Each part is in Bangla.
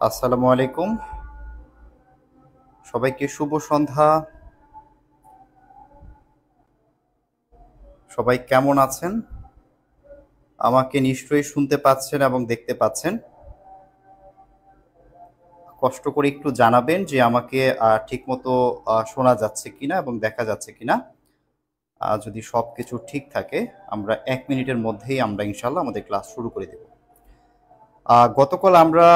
আসসালামু আলাইকুম। সবাইকে শুভ সন্ধ্যা। সবাই কেমন আছেন? আমাকে নিশ্চয়ই শুনতে পাচ্ছেন এবং দেখতে পাচ্ছেন। কষ্ট করে একটু জানাবেন যে আমাকে ঠিকমতো শোনা যাচ্ছে কিনা এবং দেখা যাচ্ছে কিনা। যদি সবকিছু ঠিক থাকে আমরা 1 মিনিটের মধ্যেই আমরা ইনশাল্লাহ আমাদের ক্লাস শুরু করে দেব। গতকাল আমরা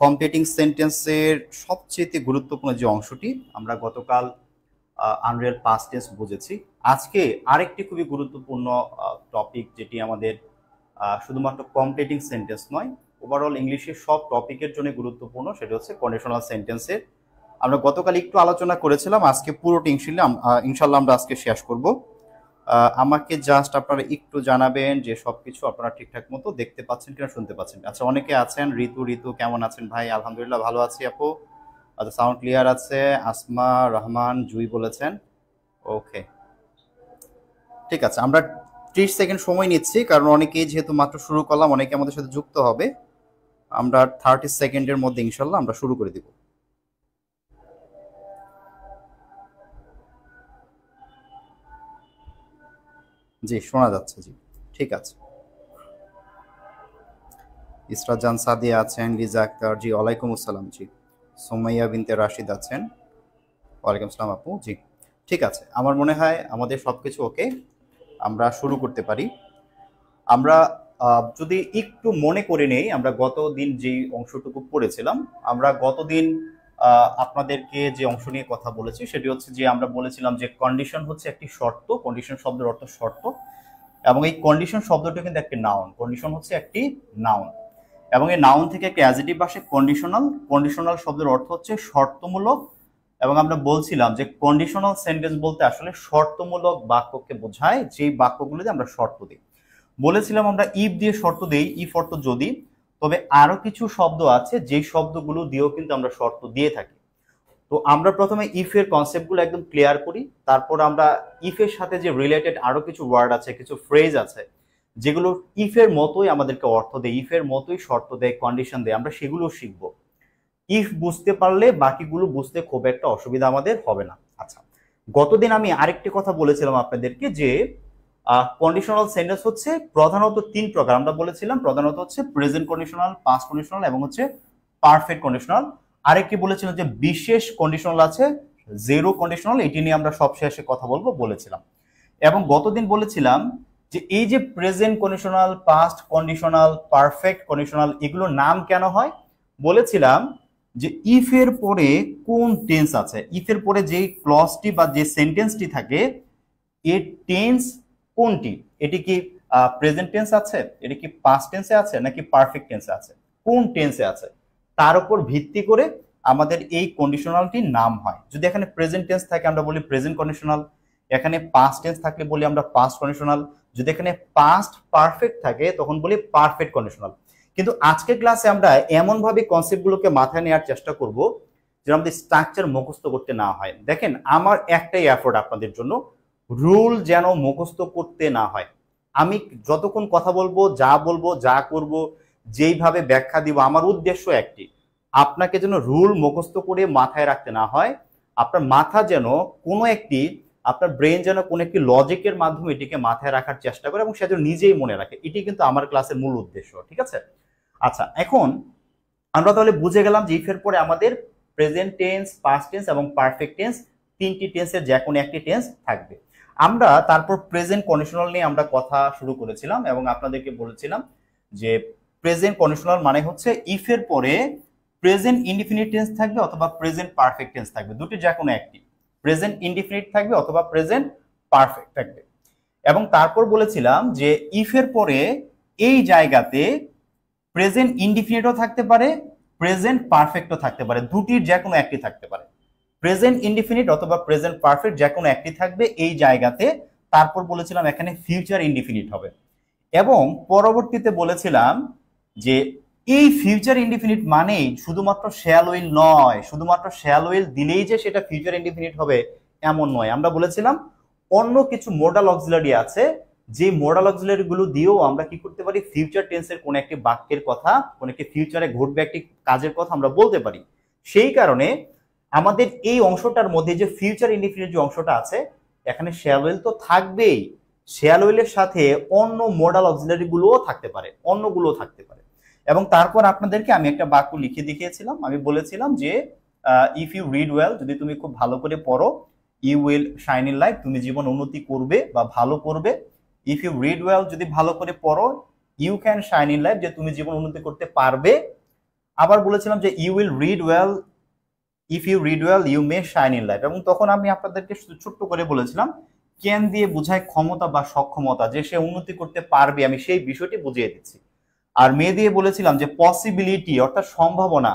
কমপ্লিটিং সেন্টেন্সের সবচেয়ে গুরুত্বপূর্ণ যে অংশটি আমরা গতকাল আনরিয়াল পাস্ট টেন্স বুঝেছি। আজকে আরেকটি খুবই গুরুত্বপূর্ণ টপিক, যেটি আমাদের শুধুমাত্র কমপ্লিটিং সেন্টেন্স নয়, ওভারঅল ইংলিশের সব টপিকের জন্য গুরুত্বপূর্ণ, সেটা হচ্ছে কন্ডিশনাল সেন্টেন্সের। আমরা গতকাল একটু আলোচনা করেছিলাম, আজকে পুরোটি ইনশাল্লাহ আমরা আজকে শেষ করব। আমাকে জাস্ট আপনারা একটু জানাবেন যে সবকিছু আপনারা ঠিকঠাক মতো দেখতে পাচ্ছেন কিনা, শুনতে পাচ্ছেন। আচ্ছা, অনেকে আছেন। ঋতু কেমন আছেন ভাই? আলহামদুলিল্লাহ ভালো আছি আপু। আচ্ছা, সাউন্ড ক্লিয়ার আছে। আসমা রহমান জুই বলেছেন। ওকে, ঠিক আছে। আমরা 30 সেকেন্ড সময় নিচ্ছি, কারণ অনেকেই যেহেতু মাত্র শুরু করলাম, অনেকে আমাদের সাথে যুক্ত হবে। আমরা 30 সেকেন্ডের মধ্যে ইনশাল্লাহ আমরা শুরু করে দিব। জি, শোনা যাচ্ছে। জি, ঠিক আছে। ইসরাত সাদিয়া আছেন, লিজা আক্তার জি ওয়ালাইকুম আসসালাম। জি, সুমাইয়া বিনতে রাশিদ আছেন। ওয়ালাইকুম আসসালাম আপু। জি, ঠিক আছে। আমার মনে হয় আমাদের সবকিছু ওকে, আমরা শুরু করতে পারি। আমরা যদি একটু মনে করে নেই, আমরা গতদিন যেই অংশটুকু পড়েছিলাম, আমরা গতদিন আপনাদেরকে যে অংশ নিয়ে কথা বলেছি সেটি হচ্ছে যে আমরা বলেছিলাম যে কন্ডিশন হচ্ছে একটি শর্ত। কন্ডিশন শব্দের অর্থ শর্ত, এবং এই কন্ডিশন শব্দটা কিন্তু একটি নাউন। কন্ডিশন হচ্ছে একটি নাউন, এবং এই নাউন থেকে একটি অ্যাডজেক্টিভ আসে কন্ডিশনাল। কন্ডিশনাল শব্দের অর্থ হচ্ছে শর্তমূলক, এবং আমরা বলছিলাম যে কন্ডিশনাল সেন্টেন্স বলতে আসলে শর্তমূলক বাক্যকে বোঝায়, যেই বাক্যগুলোতে আমরা শর্ত দিই। বলেছিলাম আমরা ইফ দিয়ে শর্ত দেই, ইফ অর্থ যদি। তবে আরো কিছু শব্দ আছে যেই শব্দগুলো দিয়েও কিন্তু আমরা শর্ত দিয়ে থাকি। তো আমরা প্রথমে ইফ এর কনসেপ্টগুলো একদম ক্লিয়ার করি, তারপর আমরা ইফ এর সাথে যে রিলেটেড আরো কিছু ওয়ার্ড আছে, কিছু ফ্রেজ আছে, যেগুলো ইফ এর মতোই আমাদেরকে অর্থ দেয়, ইফ এর মতোই শর্ত দেয়, কন্ডিশন দেয়, আমরা সেগুলো শিখব। ইফ বুঝতে পারলে বাকিগুলো বুঝতে খুব একটা অসুবিধা আমাদের হবে না। আচ্ছা, গতদিন আমি আরেকটি কথা বলেছিলাম আপনাদেরকে যে কন্ডিশনাল সেন্টেন্স হচ্ছে প্রধানত 3 প্রকার। আমরা বলেছিলাম প্রধানত হচ্ছে প্রেজেন্ট কন্ডিশনাল, পাস্ট কন্ডিশনাল এবং হচ্ছে পারফেক্ট কন্ডিশনাল। আরেকটি বলেছিলাম যে বিশেষ কন্ডিশনাল আছে, জিরো কন্ডিশনাল, এটি নিয়ে আমরা সব শেষে কথা বলবো বলেছিলাম। এবং গতদিন বলেছিলাম যে এই যে present conditional, past conditional, perfect conditional, এগুলোর নাম কেন হয় বলেছিলাম যে ইফ এর পরে কোন টেন্স আছে, ইফ এর পরে যে ক্লজটি বা যে সেন্টেন্সটি থাকে, এর টেন্স কোনটি, এটি কি প্রেজেন্ট টেন্স আছে, এটি কি পাস্ট টেন্সে আছে, নাকি পারফেক্ট টেন্সে আছে, কোন টেন্সে আছে, তার উপর ভিত্তি করে আমাদের এই কন্ডিশনালটির নাম হয়। যদি এখানে প্রেজেন্ট টেন্স থাকে আমরা বলি প্রেজেন্ট কন্ডিশনাল, এখানে পাস্ট টেন্স থাকলে বলি আমরা পাস্ট কন্ডিশনাল, যদি এখানে পাস্ট পারফেক্ট থাকে তখন বলি পারফেক্ট কন্ডিশনাল। কিন্তু আজকের ক্লাসে আমরা এমন ভাবে কনসেপ্টগুলোকে মাথায় নেওয়ার চেষ্টা করব যেন আমাদের স্ট্রাকচার মুখস্থ করতে না হয়। দেখেন, আমার একটাই এফোর্ট আপনাদের জন্য, রুল যেন মুখস্থ করতে না হয়। আমি যতক্ষণ কথা বলবো, যা করব, যেইভাবে ব্যাখ্যা দিব, আমার উদ্দেশ্য একটি, আপনাকে যেন রুল মুখস্থ করে মাথায় রাখতে না হয়। আপনার মাথা যেন কোনো একটি, আপনার ব্রেন যেন কোনো একটি লজিকের মাধ্যমে এটিকে মাথায় রাখার চেষ্টা করে, এবং সে যেন নিজেই মনে রাখে। এটি কিন্তু আমার ক্লাসের মূল উদ্দেশ্য, ঠিক আছে? আচ্ছা, এখন আমরা তাহলে বুঝে গেলাম যে ইফের পরে আমাদের প্রেজেন্ট টেন্স, পাস্ট টেন্স এবং পারফেক্ট টেন্স, 3টি টেন্সের যে কোনো একটি টেন্স থাকবে। আমরা তারপর প্রেজেন্ট কন্ডিশনাল নিয়ে আমরা কথা শুরু করেছিলাম, এবং আপনাদেরকে বলেছিলাম যে প্রেজেন্ট কন্ডিশনাল মানে হচ্ছে ইফের পরে প্রেজেন্ট ইনডিফিনিট টেন্স থাকবে অথবা প্রেজেন্ট পারফেক্ট টেন্স থাকবে, দুটি যে কোনো একটি। প্রেজেন্ট ইনডিফিনিট থাকবে অথবা প্রেজেন্ট পারফেক্ট থাকবে। এবং তারপর বলেছিলাম যে ইফের পরে এই জায়গাতে প্রেজেন্ট ইনডিফিনিটও থাকতে পারে, প্রেজেন্ট পারফেক্টও থাকতে পারে, দুটির যে কোনো একটি থাকতে পারে। প্রেজেন্ট ইনডিফিনিট অথবা প্রেজেন্ট পারফেক্ট যে কোনো একটি থাকবে এই জায়গাতে। তারপর বলেছিলাম এখানে ফিউচার ইনডিফিনিট হবে, এবং পরবর্তীতে বলেছিলাম যে এই ফিউচার ইনডিফিনিট মানেই শুধুমাত্র শ্যাল উইল নয়, শুধুমাত্র শ্যাল উইল দিলেই যে সেটা ফিউচার ইনডিফিনিট হবে এমন নয়। আমরা বলেছিলাম অন্য কিছু মোডাল অক্সিলারি আছে যে মোডাল অক্সিলারি গুলো দিয়েও আমরা কি করতে পারি, ফিউচার টেন্সের কোন একটি বাক্যের কথা, কোন একটি ফিউচারে ঘটবে একটি কাজের কথা আমরা বলতে পারি। সেই কারণে আমাদের এই অংশটার মধ্যে যে ফিউচার ইনডিফিনিট যে অংশটা আছে, এখানে শ্যাল উইল তো থাকবেই, শ্যাল উইলের সাথে অন্য মোডাল অক্সিলারি গুলোও থাকতে পারে, অন্যগুলোও থাকতে পারে। এবং তারপর আপনাদেরকে আমি একটা বাক্য লিখে দেখিয়েছিলাম, আমি বলেছিলাম যে ইফ ইউ রিড ওয়েল, যদি তুমি খুব ভালো করে পড়ো, you will shine in life, তুমি জীবন উন্নতি করবে বা ভালো করবে। ইফ ইউ রিড ওয়েল, যদি ভালো করে পড়ো, you can shine in life, যে তুমি জীবন উন্নতি করতে পারবে। আবার বলেছিলাম যে you will read well, if you read well you may shine in life. এবং তখন আমি আপনাদেরকে ছোট্ট করে বলেছিলাম ক্যান দিয়ে বোঝায় ক্ষমতা বা সক্ষমতা, যে সে উন্নতি করতে পারবে, আমি সেই বিষয়টি বুঝিয়ে দিচ্ছি। আর মে দিয়ে বলেছিলাম যে পসিবিলিটি, অর্থাৎ সম্ভাবনা,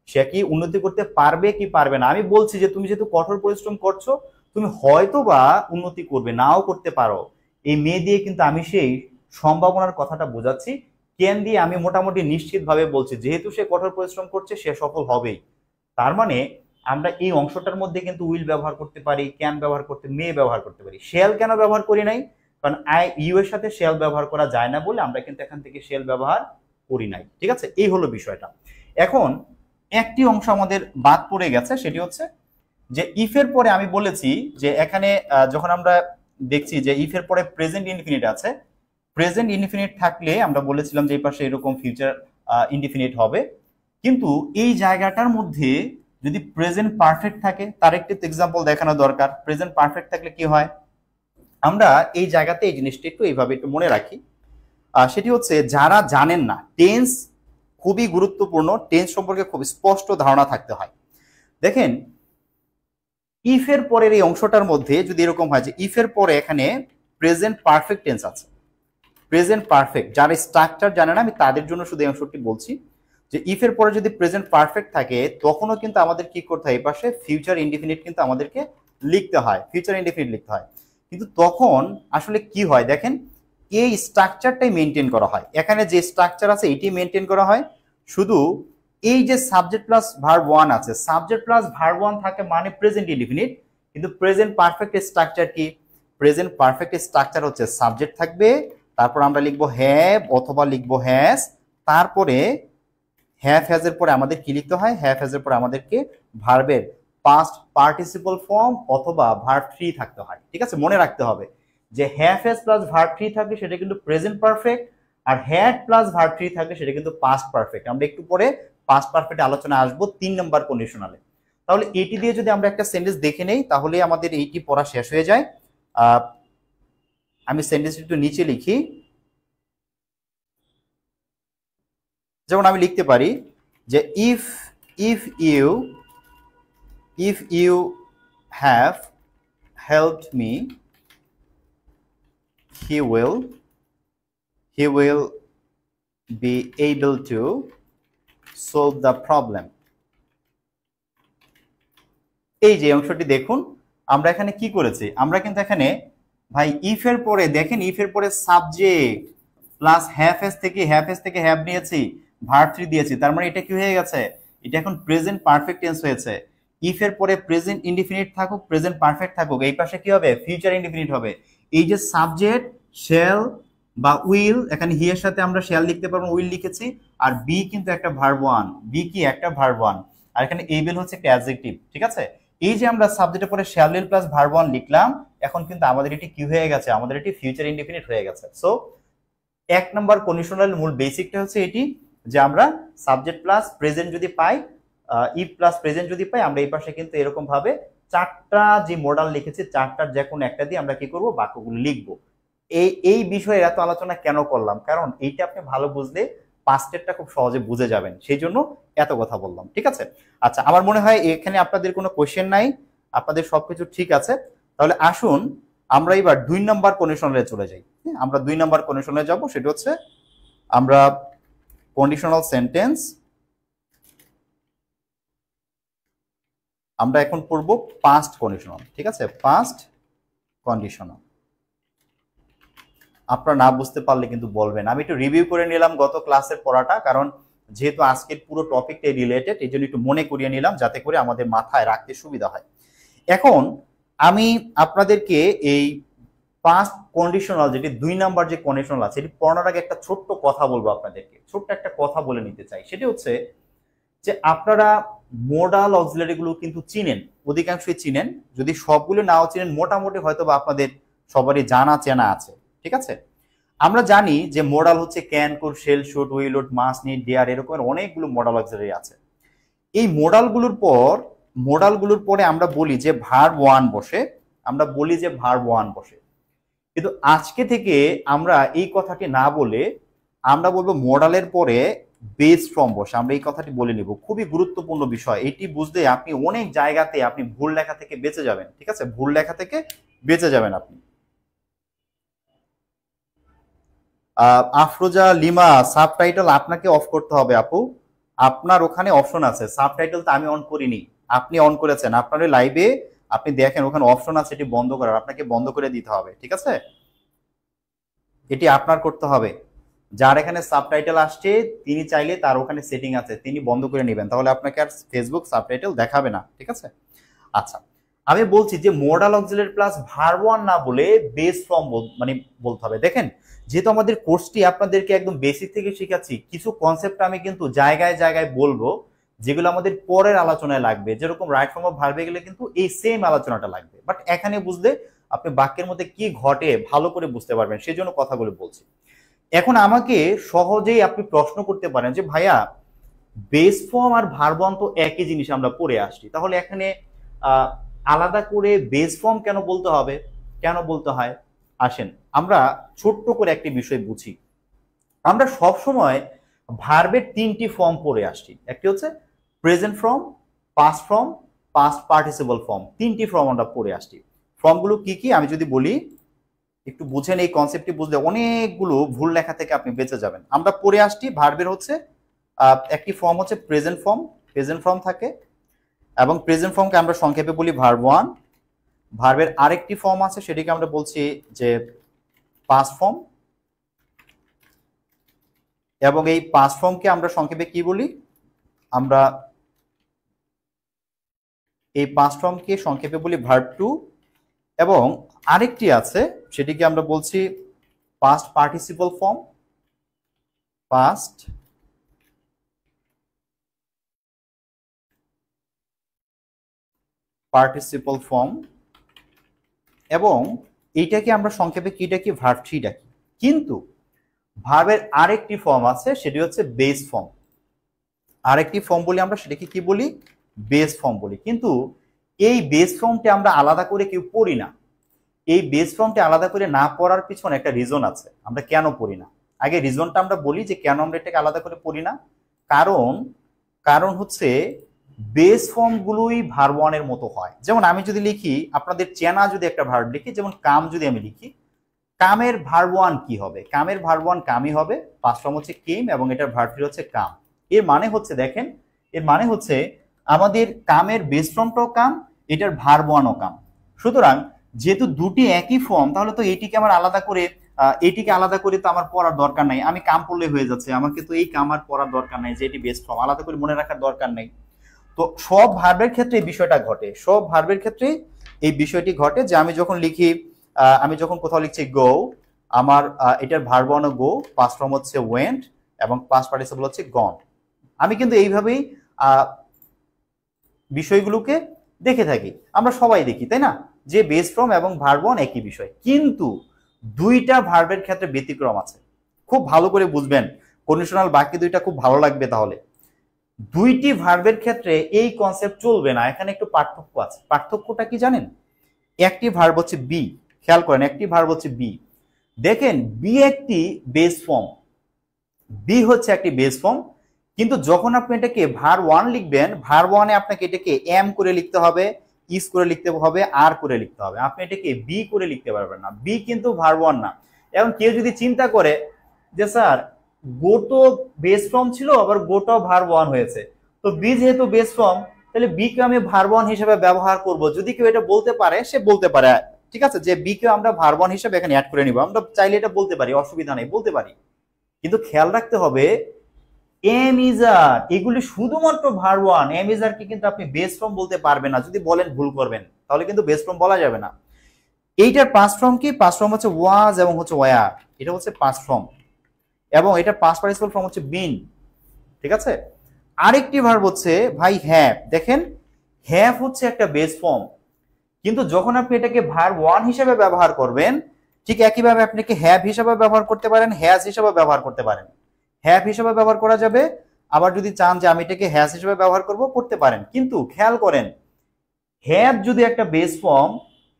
সে কি উন্নতি করতে পারবে কি পারবে না। আমি বলছি যে তুমি যেহেতু কঠোর পরিশ্রম করছো, তুমি হয়তো বা উন্নতি করবে, নাও করতে পারো। এই মে দিয়ে কিন্তু আমি সেই সম্ভাবনার কথাটা বোঝাচ্ছি। ক্যান দিয়ে আমি মোটামুটি নিশ্চিতভাবে বলছি যেহেতু সে কঠোর পরিশ্রম করছে, সে সফল হবেই। তার মানে আমরা এই অংশটার মধ্যে কিন্তু উইল ব্যবহার করতে পারি, ক্যান ব্যবহার করতে, মে ব্যবহার করতে পারি। শেল কেন ব্যবহার করি নাই? কারণ ইউ এর সাথে শেল ব্যবহার করা যায় না বলে আমরা কিন্তু এখান থেকে শেল ব্যবহার করি নাই। ঠিক আছে, এই হলো বিষয়টা। এখন একটি অংশ আমাদের বাদ পড়ে গেছে, সেটি হচ্ছে যে ইফের পরে আমি বলেছি যে এখানে যখন আমরা দেখছি যে ইফের পরে প্রেজেন্ট ইনফিনিট আছে, প্রেজেন্ট ইনফিনিট থাকলে আমরা বলেছিলাম যে এই পাশে এরকম ফিউচার ইনডিফিনিট হবে। কিন্তু এই জায়গাটার মধ্যে যদি প্রেজেন্ট পারফেক্ট থাকে, তার একটি এক্সাম্পল দেখানো দরকার। প্রেজেন্ট পারফেক্ট থাকলে কি হয়, আমরা এই জায়গাতে এই জিনিসটা একটু এইভাবে একটু মনে রাখি। সেটি হচ্ছে যারা জানেন না, টেন্স খুবই গুরুত্বপূর্ণ, টেন্স সম্পর্কে খুব স্পষ্ট ধারণা থাকতে হয়। দেখেন ইফের পরের এই অংশটার মধ্যে যদি এরকম হয় যে ইফের পরে এখানে প্রেজেন্ট পারফেক্ট টেন্স আছে, প্রেজেন্ট পারফেক্ট, যারা স্ট্রাকচার জানে না আমি তাদের জন্য শুধু এই অংশটি বলছি, যে ইফের পরে যদি প্রেজেন্ট পারফেক্ট থাকে তখনও কিন্তু আমাদের কি করতে হয়, এই পাশে ফিউচার ইনডিফিনিট কিন্তু আমাদেরকে লিখতে হয়, ফিউচার ইনডিফিনিট লিখতে হয়। কিন্তু তখন আসলে কি হয় দেখেন, এই স্ট্রাকচারটাই মেনটেন করা হয়, এখানে যে স্ট্রাকচার আছে এটি মেনটেন করা হয়। শুধু এই যে সাবজেক্ট প্লাস ভার্ব ওয়ান আছে, সাবজেক্ট প্লাস ভার্ব ওয়ান থাকে মানে প্রেজেন্ট ইনডিফিনিট। কিন্তু প্রেজেন্ট পারফেক্ট স্ট্রাকচার কি, প্রেজেন্ট পারফেক্ট স্ট্রাকচার হচ্ছে সাবজেক্ট থাকবে, তারপর আমরা লিখবো হ্যাভ অথবা লিখবো হ্যাজ, তারপরে হ্যাভ হ্যাজ এর পরে আমাদের কি লিখতে হয়, হ্যাভ হ্যাজ এর পরে আমাদেরকে ভার্বের পাস্ট পার্টিসিপল ফর্ম অথবা ভার্ব থ্রি থাকতে হয়। ঠিক আছে, মনে রাখতে হবে যে have has plus verb three থাকলে সেটা কিন্তু প্রেজেন্ট পারফেক্ট, আর হ্যাড প্লাস ভার্ব থ্রি থাকলে সেটা কিন্তু পাস্ট পারফেক্ট। আমরা একটু পরে পাস্ট পারফেক্ট আলোচনা আসবো 3 নম্বর কন্ডিশনালে। তাহলে এটি দিয়ে যদি আমরা একটা সেন্টেন্স দেখে নেই তাহলে আমাদের এইটি পড়া শেষ হয়ে যায়। আমি সেন্টেন্স একটু নিচে লিখি, যেমন আমি লিখতে পারি যে if if you have helped me he will be able to solve the problem। এই যে অংশটি দেখুন, আমরা এখানে কি করেছি, আমরা কিন্তু এখানে ভাই ইফ এর পরে দেখেন, ইফ এর পরে সাবজেক্ট প্লাস হ্যাভ থেকে হ্যাভ নিয়েছি, ভার্ব থ্রি দিয়েছি, তার মানে এটা কি হয়ে গেছে, এটা এখন প্রেজেন্ট পারফেক্ট টেন্স হয়েছে। ইফ এর পরে প্রেজেন্ট ইনডিফিনিট থাকুক, প্রেজেন্ট পারফেক্ট থাকুক, এই পাশে কি হবে, ফিউচার ইনডিফিনিট হবে। এই যে সাবজেক্ট শ্যাল বা উইল, এখানে হি এর সাথে আমরা শ্যাল লিখতে পারবো, উইল লিখেছি, আর বি কিন্তু একটা ভার্ব ওয়ান, বি কি একটা ভার্ব ওয়ান, আর এখানে এবল হচ্ছে একটা অ্যাডজেক্টিভ। ঠিক আছে, এই যে আমরা সাবজেক্টের পরে shall will plus verb one লিখলাম, এখন কিন্তু আমাদের এটি কি হয়ে গেছে, আমাদের এটি ফিউচার ইনডিফিনিট হয়ে গেছে। সো 1 নম্বর কন্ডিশনাল মূল বেসিকটা হচ্ছে এটি, যে আমরা সাবজেক্ট প্লাস প্রেজেন্ট যদি পাই, ইফ প্লাস প্রেজেন্ট যদি পাই, আমরা এই পাশে কিন্তু এরকম ভাবে চারটা যে মডেল লিখেছি, চারটার যে কোনো একটা দিয়ে আমরা কি করব, বাক্যগুলো লিখবো। এই বিষয়ে এত আলোচনা কেন করলাম, কারণ এইটা আপনি ভালো বুঝলে পাস্টেরটা খুব সহজে বুঝে যাবেন, সেই জন্য এত কথা বললাম। ঠিক আছে, আচ্ছা, আমার মনে হয় এখানে আপনাদের কোনো কোয়েশ্চেন নাই, আপনাদের সবকিছু ঠিক আছে। তাহলে আসুন আমরা এবার 2 নম্বর কন্ডিশনালে চলে যাই। আমরা 2 নম্বর কন্ডিশনালে যাব, সেটা হচ্ছে আমরা কন্ডিশনাল সেন্টেন্স, আমরা এখন পড়ব পাস্ট কন্ডিশনাল। ঠিক আছে, পাস্ট কন্ডিশনাল। আপনারা না বুঝতে পারলে কিন্তু বলবেন, আমি একটু রিভিউ করে নিলাম গত ক্লাসের পড়াটা, কারণ যেহেতু আজকের পুরো টপিকটাই রিলেটেড, এই জন্য একটু মনে করিয়ে নিলাম যাতে করে আমাদের মাথায় রাখতে সুবিধা হয়। এখন আমি আপনাদেরকে এই পাস্ট কন্ডিশনাল যেটি 2 নাম্বার যে কন্ডিশনাল আছে, এটি পড়ানোর আগে একটা ছোট্ট কথা বলবো আপনাদেরকে, ছোট্ট একটা কথা বলে নিতে চাই। সেটি হচ্ছে যে আপনারা মোডাল অক্সিলারি গুলো কিন্তু চিনেন, অধিকাংশই চিনেন। যদি সবগুলো নাও চিনেন, মোটামুটি হয়তো বা আপনাদের সবারই জানা চেনা আছে, ঠিক আছে? আমরা জানি যে মোডাল হচ্ছে can, could, shall, should, will, would, must, need, dare, এরকম অনেকগুলো মোডাল অক্সিলারি আছে। এই মোডালগুলোর পরে আমরা বলি যে ভার্ব ওয়ান বসে, আমরা বলি যে ভার্ব ওয়ান বসে। কিন্তু আজকে থেকে আমরা এই কথাটি না বলে আমরা বলবো মোডালের পরে বেস ফর্ম বসে। আমরা এই কথাটি বলে নিব, খুবই গুরুত্বপূর্ণ বিষয়। এটি বুঝতে আপনি অনেক জায়গাতে আপনি ভুল লেখা থেকে বেঁচে যাবেন, ঠিক আছে? ভুল লেখা থেকে বেঁচে যাবেন আপনি। আফরোজা লিমা, সাবটাইটেল আপনাকে অফ করতে হবে আপু। আপনার ওখানে অপশন আছে, সাবটাইটেল তো আমি অন করিনি, আপনি অন করেছেন। আপনার লাইভে আপনি দেখেন ওখানে অপশন আছে এটি বন্ধ করার, আপনাকে বন্ধ করে দিতে হবে, ঠিক আছে? এটি আপনার করতে হবে। যার এখানে সাবটাইটেল আসছে তিনি চাইলে তার ওখানে সেটিং আছে, তিনি বন্ধ করে নেবেন, তাহলে আপনাকে আর ফেসবুক সাবটাইটেল দেখাবে না, ঠিক আছে? আচ্ছা, আমি বলছি যে modal auxiliary plus verb one না বলে বেস ফর্ম মানে বলতে হবে। দেখেন, যেহেতু আমাদের কোর্সটি আপনাদেরকে একদম বেসিক থেকে শেখাচ্ছি, কিছু কনসেপ্ট আমি কিন্তু জায়গায় জায়গায় বলবো যেগুলো আমাদের পরের আলোচনায় লাগবে। যেরকম রাইট ফর্ম অফ ভার্বে গেলে কিন্তু এই সেম আলোচনাটা লাগবে, বাট এখানে বুঝলে আপনি বাক্যের মধ্যে কি ঘটে ভালো করে বুঝতে পারবেন, সেই জন্য কথাগুলো বলছি। এখন আমাকে সহজেই আপনি প্রশ্ন করতে পারেন যে ভাইয়া বেস ফর্ম আর ভার্ব ওয়ান তো একই জিনিস আমরা পড়ে আসছি, তাহলে এখানে আলাদা করে বেস ফর্ম কেন বলতে হবে, কেন বলতে হয়? আসেন আমরা ছোট্ট করে একটি বিষয় বুঝি। আমরা সব সময় ভার্বের 3টি ফর্ম পড়ে আসছি, একটি হচ্ছে present form, past form, past participle form. 3টি ফর্ম আমরা পড়ে আসছি। ফর্মগুলো কি কি আমি যদি বলি, একটু বুঝেন, এই কনসেপ্টটি বুঝলে অনেকগুলো ভুল লেখা থেকে আপনি বেঁচে যাবেন। আমরা পড়ে আসছি ভার্বের হচ্ছে একটি ফর্ম হচ্ছে প্রেজেন্ট ফর্ম, প্রেজেন্ট ফর্ম থাকে, এবং প্রেজেন্ট ফর্মকে আমরা সংক্ষেপে বলি ভার্ব ওয়ান। ভার্বের আরেকটি ফর্ম আছে, সেটিকে আমরা বলছি যে পাস্ট ফর্ম, এবং এই পাস্ট ফর্মকে আমরা সংক্ষেপে কি বলি, আমরা এই পাস্ট ফর্মকে সংক্ষেপে বলি ভার্ব টু। এবং আরেকটি আছে, সেটিকে আমরা বলছি past participle form, past participle form, এবং এইটাকে আমরা সংক্ষেপে কি ডাকি, ভার্ব থ্রি ডাকি। কিন্তু ভার্বের আরেকটি ফর্ম আছে, সেটি হচ্ছে বেস ফর্ম। আরেকটি ফর্ম বলি আমরা, সেটাকে কি বলি, বেস ফর্ম বলি। কিন্তু এই বেস ফর্মটি আমরা আলাদা করে কেউ পড়ি না। এই বেস ফর্মটি আলাদা করে না পড়ার পিছনে একটা রিজন আছে, আমরা কেন পড়ি না। আগে রিজনটা আমরা বলি যে কেন আমরা এটাকে আলাদা করে পড়ি না। কারণ হচ্ছে বেস ফর্মগুলোই ভার্ব ওয়ানের মতো হয়। যেমন আমি যদি লিখি, আপনাদের চেনা যদি একটা ভার্ব লিখি, যেমন কাম যদি আমি লিখি, কামের ভার্ব ওয়ান কি হবে, কামের ভার্ব ওয়ান কামই হবে, পাস্ট ফর্ম হচ্ছে কেম, এবং এটার ভার্ব থ্রি হচ্ছে কাম। এর মানে হচ্ছে, দেখেন, এর মানে হচ্ছে আমাদের কামের বেস ফর্মটাও কাম, এটার ভার্ব ওয়ানও কাম। সুতরাং যেহেতু দুটি একই ফর্ম, তাহলে তো এটিকে আমার আলাদা করে তো আমার পড়ার দরকার নাই, আমি কাম পড়লে হয়ে যাচ্ছে, আমাকে তো এই কাম আর পড়ার দরকার নাই, যে এটি বেস ফর্ম আলাদা করে মনে রাখার দরকার নেই। তো সব ভার্বের ক্ষেত্রে এই বিষয়টা ঘটে, সব ভার্বের ক্ষেত্রে এই বিষয়টি ঘটে যে আমি যখন লিখি, আমি যখন কোথাও লিখছি গো, আমার এটার verb one go, past form হচ্ছে ওয়েন্ট, এবং পাস্ট পার্টিসিপল হচ্ছে গন। আমি কিন্তু এইভাবেই বিষয়গুলোকে দেখে থাকি, আমরা সবাই দেখি, তাই না, যে বেস ফর্ম এবং ভার্ব ওয়ান একই বিষয়। কিন্তু দুইটা ভার্বের ক্ষেত্রে ব্যতিক্রম আছে, খুব ভালো করে বুঝবেন, কন্ডিশনাল বাক্য দুইটা খুব ভালো লাগবে। তাহলে দুইটি ভার্বের ক্ষেত্রে এই কনসেপ্ট চলবে না, এখানে একটু পার্থক্য আছে। পার্থক্যটা কি জানেন? একটি ভার্ব হচ্ছে বি, খেয়াল করেন, একটি ভার্ব হচ্ছে বি। দেখেন, বি একটি বেস ফর্ম, বি হচ্ছে একটি বেস ফর্ম, কিন্তু যখন আপনি এটাকে ভার্ব ওয়ান লিখবেন, ভার্ব ওয়ানে আপনাকে এটাকে এম করে লিখতে হবে, ইস করে লিখতে হবে, আর করে লিখতে হবে। আপনি এটাকে বি করে লিখতে পারবেন না, বি কিন্তু ভার্ব ওয়ান না। এবং কেউ যদি চিন্তা করে যে স্যার গো তো বেস ফর্ম ছিল, আবার গোটাও ভার্ব ওয়ান হয়েছে, তো বি যেহেতু বেস ফর্ম, তাহলে বি কে আমি ভার্ব ওয়ান হিসেবে ব্যবহার করব। যদি কেউ এটা বলতে পারে, সে বলতে পারে, ঠিক আছে, যে বি কে আমরা ভার্ব ওয়ান হিসেবে এখানে অ্যাড করে নিব, আমরা চাইলে এটা বলতে পারি, অসুবিধা নেই, বলতে পারি। কিন্তু খেয়াল রাখতে হবে, এম ইজ আর এগুলি শুধুমাত্র ভার্ব ওয়ান, এম ইজ আর কে কিন্তু আপনি বেস ফর্ম বলতে পারবেন না। যদি বলেন ভুল করবেন, তাহলে কিন্তু বেস ফর্ম বলা যাবে না। এইটার পাস্ট ফর্ম কি? পাস্ট ফর্ম হচ্ছে ওয়াজ এবং হচ্ছে ওয়ার, এটা হচ্ছে পাস্ট ফর্ম, এবং এটার পাস্ট পার্টিসিপল ফর্ম হচ্ছে বিন। ঠিক আছে, আরেকটি ভার্ব হচ্ছে ভাই হ্যাভ। দেখেন হ্যাভ হচ্ছে একটা বেস ফর্ম, কিন্তু যখন আপনি এটাকে ভার্ব ওয়ান হিসেবে ব্যবহার করবেন, ঠিক একইভাবে আপনি কি হ্যাভ হিসেবে ব্যবহার করতে পারেন, হ্যাজ হিসেবে ব্যবহার করতে পারেন। হ্যাভ হিসেবে ব্যবহার করা যাবে, আবার যদি চান যে আমি এটাকে হ্যাজ হিসেবে ব্যবহার করব, করতে পারেন। কিন্তু খেয়াল করেন, হ্যাভ যদি একটা বেস ফর্ম,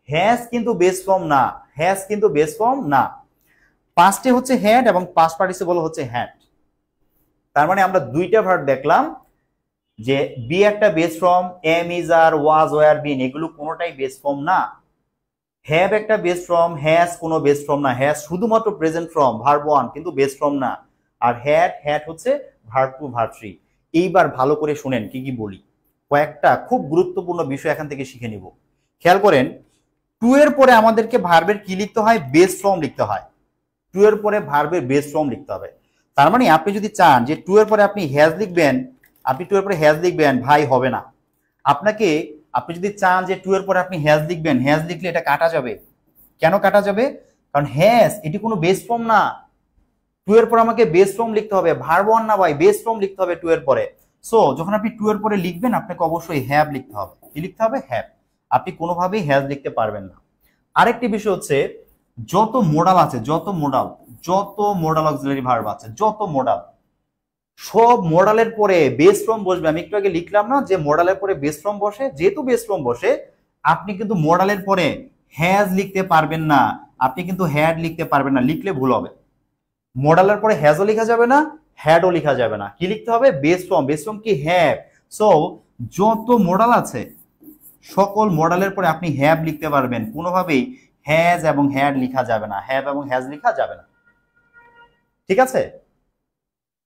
হ্যাজ কিন্তু বেস ফর্ম না, হ্যাজ কিন্তু বেস ফর্ম না। পাস্টে হচ্ছে হ্যাড এবং পাস্ট পার্টিসিপল হচ্ছে হ্যাড। তার মানে আমরা দুইটা ভার্ব দেখলাম, যে বি একটা base form, am, is, are, was, were, been এগুলো কোনোটাই বেস ফর্ম না। হ্যাভ একটা বেস ফর্ম, হ্যাজ কোনো বেস ফর্ম না, হ্যাজ শুধুমাত্র প্রেজেন্ট ফর্ম, ভার্ব ওয়ান, কিন্তু বেস ফর্ম না। আর হ্যাড, হ্যাড হচ্ছে ভার্ব টু, ভার্ব থ্রি। এইবার ভালো করে শুনেন কি কি বলি, কয়েকটা খুব গুরুত্বপূর্ণ বিষয় এখান থেকে শিখে নিব। খেয়াল করেন, টু এর পরে আমাদেরকে ভার্বের কি লিখতে হয়? বেস ফর্ম লিখতে হয়। টু এর পরে ভার্বের বেস ফর্ম লিখতে হবে। তার মানে আপনি যদি চান যে টু এর পরে আপনি হ্যাজ লিখবেন, আপনি টু এর পরে হ্যাজ লিখবেন, ভাই হবে না। আপনাকে, আপনি যদি চান যে টু এর পরে আপনি হ্যাজ লিখবেন, হ্যাজ লিখলে এটা কাটা যাবে। কেন কাটা যাবে? কারণ হ্যাজ এটি কোনো বেস ফর্ম না। টু এর পরে আমাকে বেস ফর্ম লিখতে হবে, ভার্ব ওয়ান না ভাই, বেস ফর্ম লিখতে হবে টু এর পরে। সো যখন আপনি টু এর পরে লিখবেন, আপনাকে অবশ্যই হ্যাভ লিখতে হবে। কি লিখতে হবে? হ্যাভ। আপনি কোনোভাবেই হ্যাজ লিখতে পারবেন না। আরেকটি বিষয় হচ্ছে, যত মোডাল আছে, যত মোডাল অক্সিলারি ভার্ব আছে, যত মোডাল, সব মোডালের পরে বেস ফর্ম বসবে। আমি একটু আগে লিখলাম না যে মোডালের পরে বেস ফর্ম বসে? যেহেতু বেস ফর্ম বসে, আপনি কিন্তু মোডালের পরে হ্যাজ লিখতে পারবেন না, আপনি কিন্তু হ্যাড লিখতে পারবেন না, লিখলে ভুল হবে। মোডালের পরে হ্যাজও লেখা যাবে না, হ্যাডও লেখা যাবে না, কি লিখতে হবে? Base form. বেস ফর্ম কি? হ্যাভ। সো যত মোডাল আছে, সকল মোডালের পরে আপনি হ্যাভ লিখতে পারবেন, কোনোভাবেই হ্যাজ এবং হ্যাড লিখা যাবে না, হ্যাভ এবং হ্যাজ লিখা যাবে না। ঠিক আছে,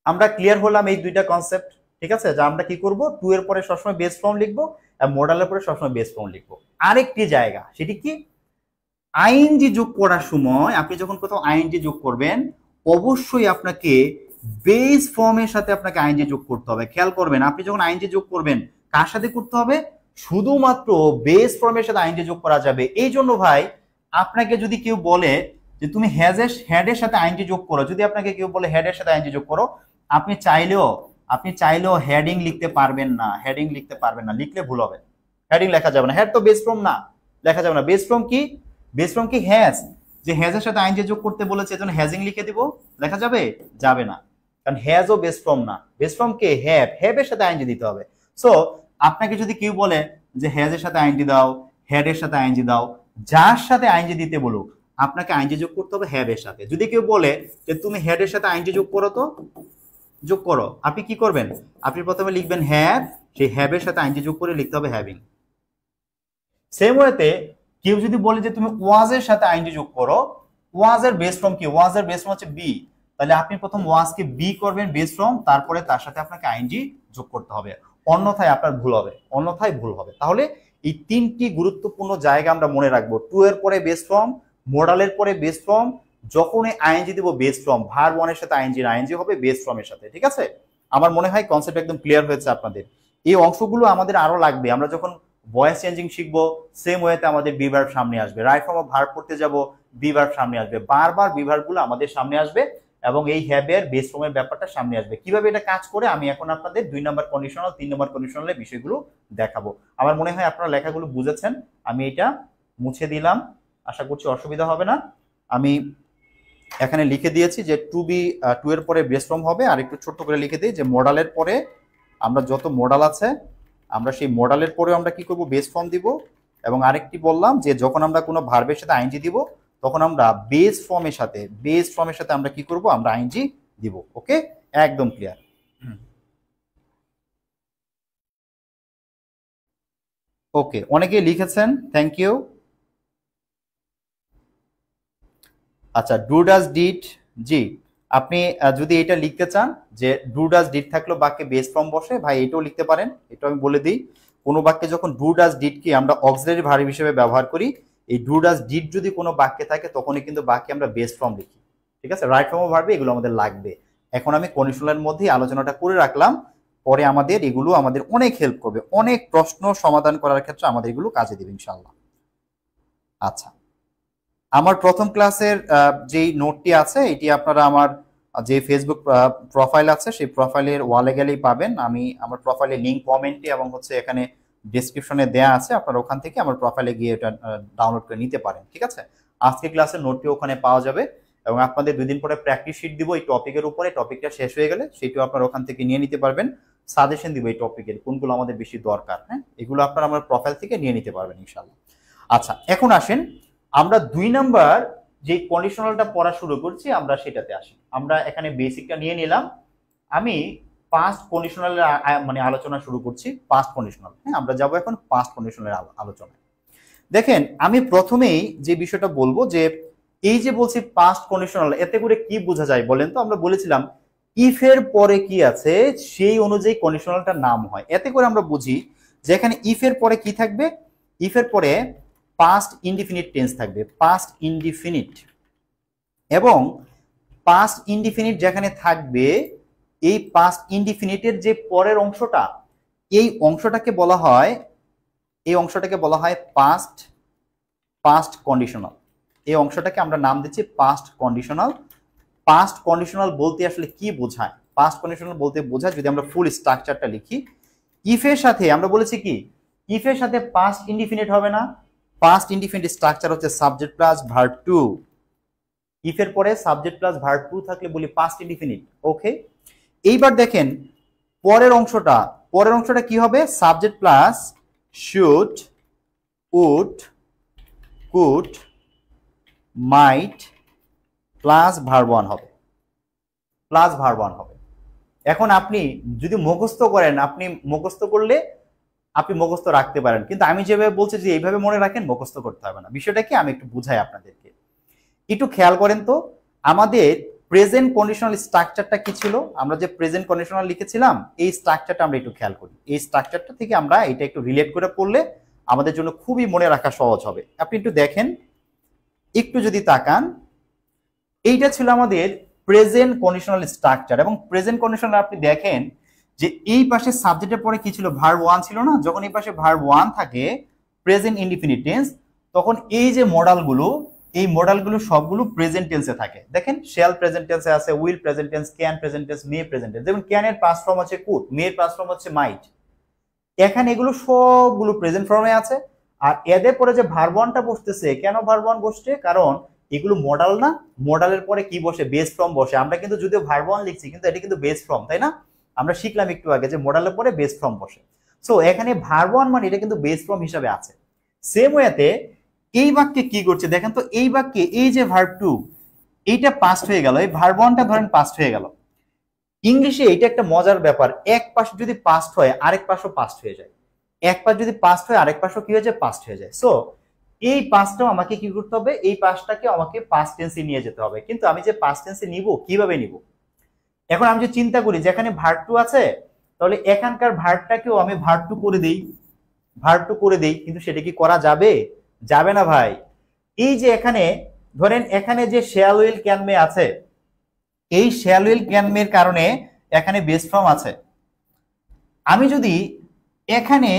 আমরা ক্লিয়ার হলাম এই দুইটা কনসেপ্ট। ঠিক আছে, যে আমরা কি করব, টু এর পরে সবসময় বেস ফর্ম লিখবো, আর মোডালের পরে সবসময় বেস ফর্ম লিখবো। আরেকটি জায়গা, সেটি কি? আইএনজি যোগ করার সময় আপনি যখন কোথাও আইএনজি যোগ করবেন, অবশ্যই আপনাকে বেস ফর্মের সাথে আপনাকে আইএনজি যোগ করতে হবে। খেয়াল করবেন, আপনি যখন আইএনজি যোগ করবেন, কার সাথে করতে হবে? শুধুমাত্র বেস ফর্মের সাথে আইএনজি যোগ করা যাবে। এই জন্য ভাই, আপনাকে যদি কেউ বলে যে তুমি হ্যাডের সাথে আইএনজি যোগ করো, যদি আপনাকে কেউ বলে হেডের সাথে আইএনজি যোগ করো, আপনি চাইলেও হেডিং লিখতে পারবেন না, হেডিং লিখতে পারবেন না, লিখলে ভুল হবে। হেডিং লেখা যাবে না, হেড তো বেস ফর্ম না, লেখা যাবে না। বেস ফর্ম কি? বেস ফর্ম কি? হ্যাজ। যে হ্যাজের সাথে আইএনজি যোগ করতে বলেছে, এজন্য হ্যাজিং লিখে দিব, লেখা যাবে? যাবে না, কারণ হ্যাজও বেস ফর্ম না। Base form K? হ্যাভ। হ্যাভের সাথে আইএনজি দিতে হবে। সো আপনাকে যদি কেউ বলে যে হ্যাজের সাথে আইএনজি দাও, হেডের সাথে আইএনজি দাও, যার সাথে আইএনজি দিতে বলুক, আপনাকে আইএনজি যোগ করতে হবে হ্যাভের সাথে। যদি কেউ বলে যে তুমি হেডের সাথে আইএনজি যোগ করো, তো যোগ করো, আপনি কি করবেন? আপনি প্রথমে লিখবেন হ্যাভ, সেই হ্যাভের সাথে আইএনজি যোগ করে লিখতে হবে হ্যাভিং। সেম ওয়েতে কেউ যদি বলে যে তুমি ওয়াজের সাথে আইএনজি যোগ করো, ওয়াজের বেস ফর্ম কি? ওয়াজের বেস ফর্ম হচ্ছে বি, তাহলে আপনি প্রথম ওয়াজকে বি করবেন বেস ফর্ম, তারপরে তার সাথে আপনাকে আইএনজি যোগ করতে হবে, অন্যথায় আপনার ভুল হবে, অন্যথায় ভুল হবে। তাহলে এই তিনটি গুরুত্বপূর্ণ জায়গা আমরা মনে রাখবো। টু এর পরে বেস ফর্ম, মোডালের পরে বেস ফর্ম, যখনই আইএনজি দিব বেস ফর্ম, ভার্ব ওয়ানের সাথে আইএনজি হবে বেস ফর্মের সাথে। ঠিক আছে, আমার মনে হয় কনসেপ্ট একদম ক্লিয়ার হয়েছে আপনাদের। এই অংশগুলো আমাদের আরো লাগবে। আমরা যখন ভয়েস চেঞ্জিং শিখবো, সেম ওয়েতে আমাদের বি ভার্ব সামনে আসবে। রাইট ফর্ম অফ ভার্ব পড়তে যাব, বি ভার্ব সামনে আসবে, বারবার বি ভার্বগুলো আমাদের সামনে আসবে, এবং এই হ্যাভের বেস ফর্মের ব্যাপারটা সামনে আসবে। কিভাবে এটা কাজ করে আমি এখন আপনাদের 2 নম্বর কন্ডিশনাল, 3 নম্বর কন্ডিশনালের বিষয়গুলো দেখাবো। আমার মনে হয় আপনারা লেখাগুলো বুঝেছেন। আমি এটা মুছে দিলাম, আশা করছি অসুবিধা হবে না। আমি এখানে লিখে দিয়েছি যে টু এর পরে বেস ফর্ম হবে। আর একটু ছোট্ট করে লিখে দিই যে মডালের পরে আমরা যত মডাল আছে, আমরা সেই মডালের পরে আমরা কি করব? বেস ফর্ম দিব। এবং আরেকটি বললাম যে যখন আমরা কোনো ভার্বের সাথে আইএনজি দিব, তখন আমরা বেস ফর্মের সাথে আমরা কি করব? আমরা আইএনজি দিব। ওকে, একদম ক্লিয়ার। ওকে, অনেকেই লিখেছেন, থ্যাংক ইউ। আচ্ছা, ডু ডাজ ডিড, জি, আপনি যদি এটা লিখতে চান যে ডু ডাজ ডিড থাকলো বাক্যে বেস ফর্ম বসে, ভাই এটাও লিখতে পারেন। এটা আমি বলে দিই, কোনো বাক্যে যখন ডু ডাজ ডিড কি আমরা অক্সিলারি ভার্ব হিসেবে ব্যবহার করি, এই ডু ডাজ ডিড যদি কোনো বাক্যে থাকে, তখনই কিন্তু বাক্যে আমরা বেস ফর্ম লিখি। ঠিক আছে, রাইট ফর্ম অফ ভার্বে এগুলো আমাদের লাগবে। এখন আমি কন্ডিশনালের মধ্যেই আলোচনাটা করে রাখলাম, পরে আমাদের এগুলো আমাদের অনেক হেল্প করবে, অনেক প্রশ্ন সমাধান করার ক্ষেত্রে আমাদের এগুলো কাজে দিবে ইনশাআল্লাহ। আচ্ছা, আমার প্রথম ক্লাসের যেই নোটটি আছে এটি আপনারা আমার যে ফেসবুক প্রোফাইল আছে সেই প্রোফাইলের ওয়ালে গেলেই পাবেন। আমি আমার প্রোফাইলের লিংক কমেন্টে এবং হচ্ছে এখানে ডেসক্রিপশনে দেয়া আছে, আপনারা ওখান থেকে আমার প্রোফাইলে গিয়ে এটা ডাউনলোড করে নিতে পারেন। ঠিক আছে, আজকে ক্লাসের নোটটি ওখানে পাওয়া যাবে এবং আপনাদের 2 দিন পরে প্র্যাকটিস শিট দিব এই টপিকের উপরে। টপিকটা শেষ হয়ে গেলে সেটিও আপনারা ওখান থেকে নিয়ে নিতে পারবেন। সাজেশন দিব এই টপিকের কোনগুলো আমাদের বেশি দরকার, হ্যাঁ এগুলো আপনারা আমার প্রোফাইল থেকে নিয়ে নিতে পারবেন ইনশাআল্লাহ। আচ্ছা, এখন আসেন আমরা 2 নাম্বার যে কন্ডিশনালটা পড়া শুরু করছি আমরা সেটাতে আসি। আমরা এখানে বেসিকটা নিয়ে নিলাম। আমি পাস্ট কন্ডিশনালের মানে আলোচনা শুরু করছি। পাস্ট কন্ডিশনাল, হ্যাঁ আমরা যাব এখন পাস্ট কন্ডিশনালের আলোচনায়। দেখেন আমি প্রথমেই যে বিষয়টা বলবো যে এই যে বলছি পাস্ট কন্ডিশনাল, এতে করে কি বোঝা যায় বলেন তো? আমরা বলেছিলাম ইফ এর পরে কি আছে সেই অনুযায়ী কন্ডিশনালটার নাম হয়। এতে করে আমরা বুঝি যে এখানে ইফ এর পরে কি থাকবে, ইফ এর পরে পাস্ট ইনডিফিনিট টেন্স থাকবে, পাস্ট ইনডিফিনিট। এবং পাস্ট ইনডিফিনিট যেখানে থাকবে এই পাস্ট ইনডিফিনিটের যে পরের অংশটা, এই অংশটাকে বলা হয়, এই অংশটাকে বলা হয় পাস্ট কন্ডিশনাল। এই অংশটাকে আমরা নাম দিচ্ছি পাস্ট কন্ডিশনাল। পাস্ট কন্ডিশনাল বলতে আসলে কি বোঝায়? পাস্ট কন্ডিশনাল বলতে বোঝায়, যদি আমরা ফুল স্ট্রাকচারটা লিখি, ইফের সাথে আমরা বলেছি কি ইফের সাথে পাস্ট ইনডিফিনিট হবে না। পাস্ট ইনডিফিনিট স্ট্রাকচার হচ্ছে সাবজেক্ট প্লাস ভার্ব টু। ইফের পরে সাবজেক্ট প্লাস ভার্ব টু থাকলে বলি পাস্ট ইনডিফিনিট। ওকে, এইবার দেখেন পরের অংশটা কি হবে? Subject plus should, would, could, might plus verb one হবে, প্লাস ভার্ব ওয়ান হবে। এখন আপনি যদি মুখস্থ করেন, আপনি মুখস্থ করলে আপনি মুখস্থ রাখতে পারেন, কিন্তু আমি যেভাবে বলছি যে এইভাবে মনে রাখেন, মুখস্থ করতে হবে না। বিষয়টা কি আমি একটু বুঝাই আপনাদেরকে, একটু খেয়াল করেন তো। আমাদের প্রেজেন্ট কন্ডিশনাল স্ট্রাকচারটা কি ছিল? আমরা যে প্রেজেন্ট কন্ডিশনাল লিখেছিলাম এই স্ট্রাকচারটা আমরা একটু খেয়াল করি। এই স্ট্রাকচারটা থেকে আমরা এটা একটু রিলেট করে পড়লে আমাদের জন্য খুবই মনে রাখা সহজ হবে। আপনি একটু দেখেন, একটু যদি তাকান, এইটা ছিল আমাদের প্রেজেন্ট কন্ডিশনাল স্ট্রাকচার। এবং প্রেজেন্ট কন্ডিশনাল আপনি দেখেন যে এই পাশে সাবজেক্টের পরে কি ছিল? ভার্ব ওয়ান ছিল না? যখন এই পাশে ভার্ব ওয়ান থাকে প্রেজেন্ট ইনডিফিনিট টেন্স, তখন এই যে মডালগুলো, এই মডালগুলো সবগুলো প্রেজেন্ট টেন্সে থাকে। দেখেন শ্যাল প্রেজেন্ট টেন্সে আছে, will present tense, can present tense, May present tense. যেমন ক্যান এর পাস্ট ফর্ম হচ্ছে কুড, মে এর পাস্ট ফর্ম হচ্ছে মাইট। এখানে এগুলো সবগুলো প্রেজেন্ট ফর্মে আছে। আর এদের পরে যে ভার্ব ওয়ানটা বসতেছে, কেন ভার্ব ওয়ান বসছে? কারণ এগুলো মডাল না, মডালের পরে কি বসে? বেস ফর্ম বসে। আমরা কিন্তু যদিও ভার্ব ওয়ান লিখছি কিন্তু এটা কিন্তু বেস ফর্ম, তাই না? আমরা শিখলাম একটু আগে যে মডালের পরে বেস ফর্ম বসে। সো এখানে ভার্ব ওয়ান মানে এটা কিন্তু বেস ফর্ম হিসাবে আছে। সেম ওয়েতে এই বাক্যে কি করছে দেখেন তো, এই বাক্যে এই যে ভার্ব টু এইটা পাস্ট হয়ে গেল, এই ভার্ব ওয়ানটা ধরেন পাস্ট হয়ে গেল। ইংলিশে এটা একটা মজার ব্যাপার, এক পাশ যদি পাস্ট হয় আরেক পাশও পাস্ট হয়ে যায়, এক পাশ যদি পাস্ট হয় আরেক পাশও কি হয়ে যায়? পাস্ট হয়ে যায়। সো এই পাস্টটাও আমাকে কি করতে হবে? এই পাস্টটাকে আমাকে পাস্ট টেন্সে নিয়ে যেতে হবে। কিন্তু আমি যে পাস্ট টেন্সে নিব, কিভাবে নিব? এখন আমি যে চিন্তা করি যেখানে ভার্ব টু আছে, তাহলে এখানকার ভার্বটাকেও আমি ভার্ব টু করে দেই, ভার্ব টু করে দেই। কিন্তু সেটা কি করা যাবে? যাবে না ভাই। এই যে এখানে ধরেন এখানে যে শ্যাল উইল ক্যান মে আছে, এই শ্যাল উইল ক্যান মের কারণে এখানে বেস ফর্ম আছে। আমি যদি এখানে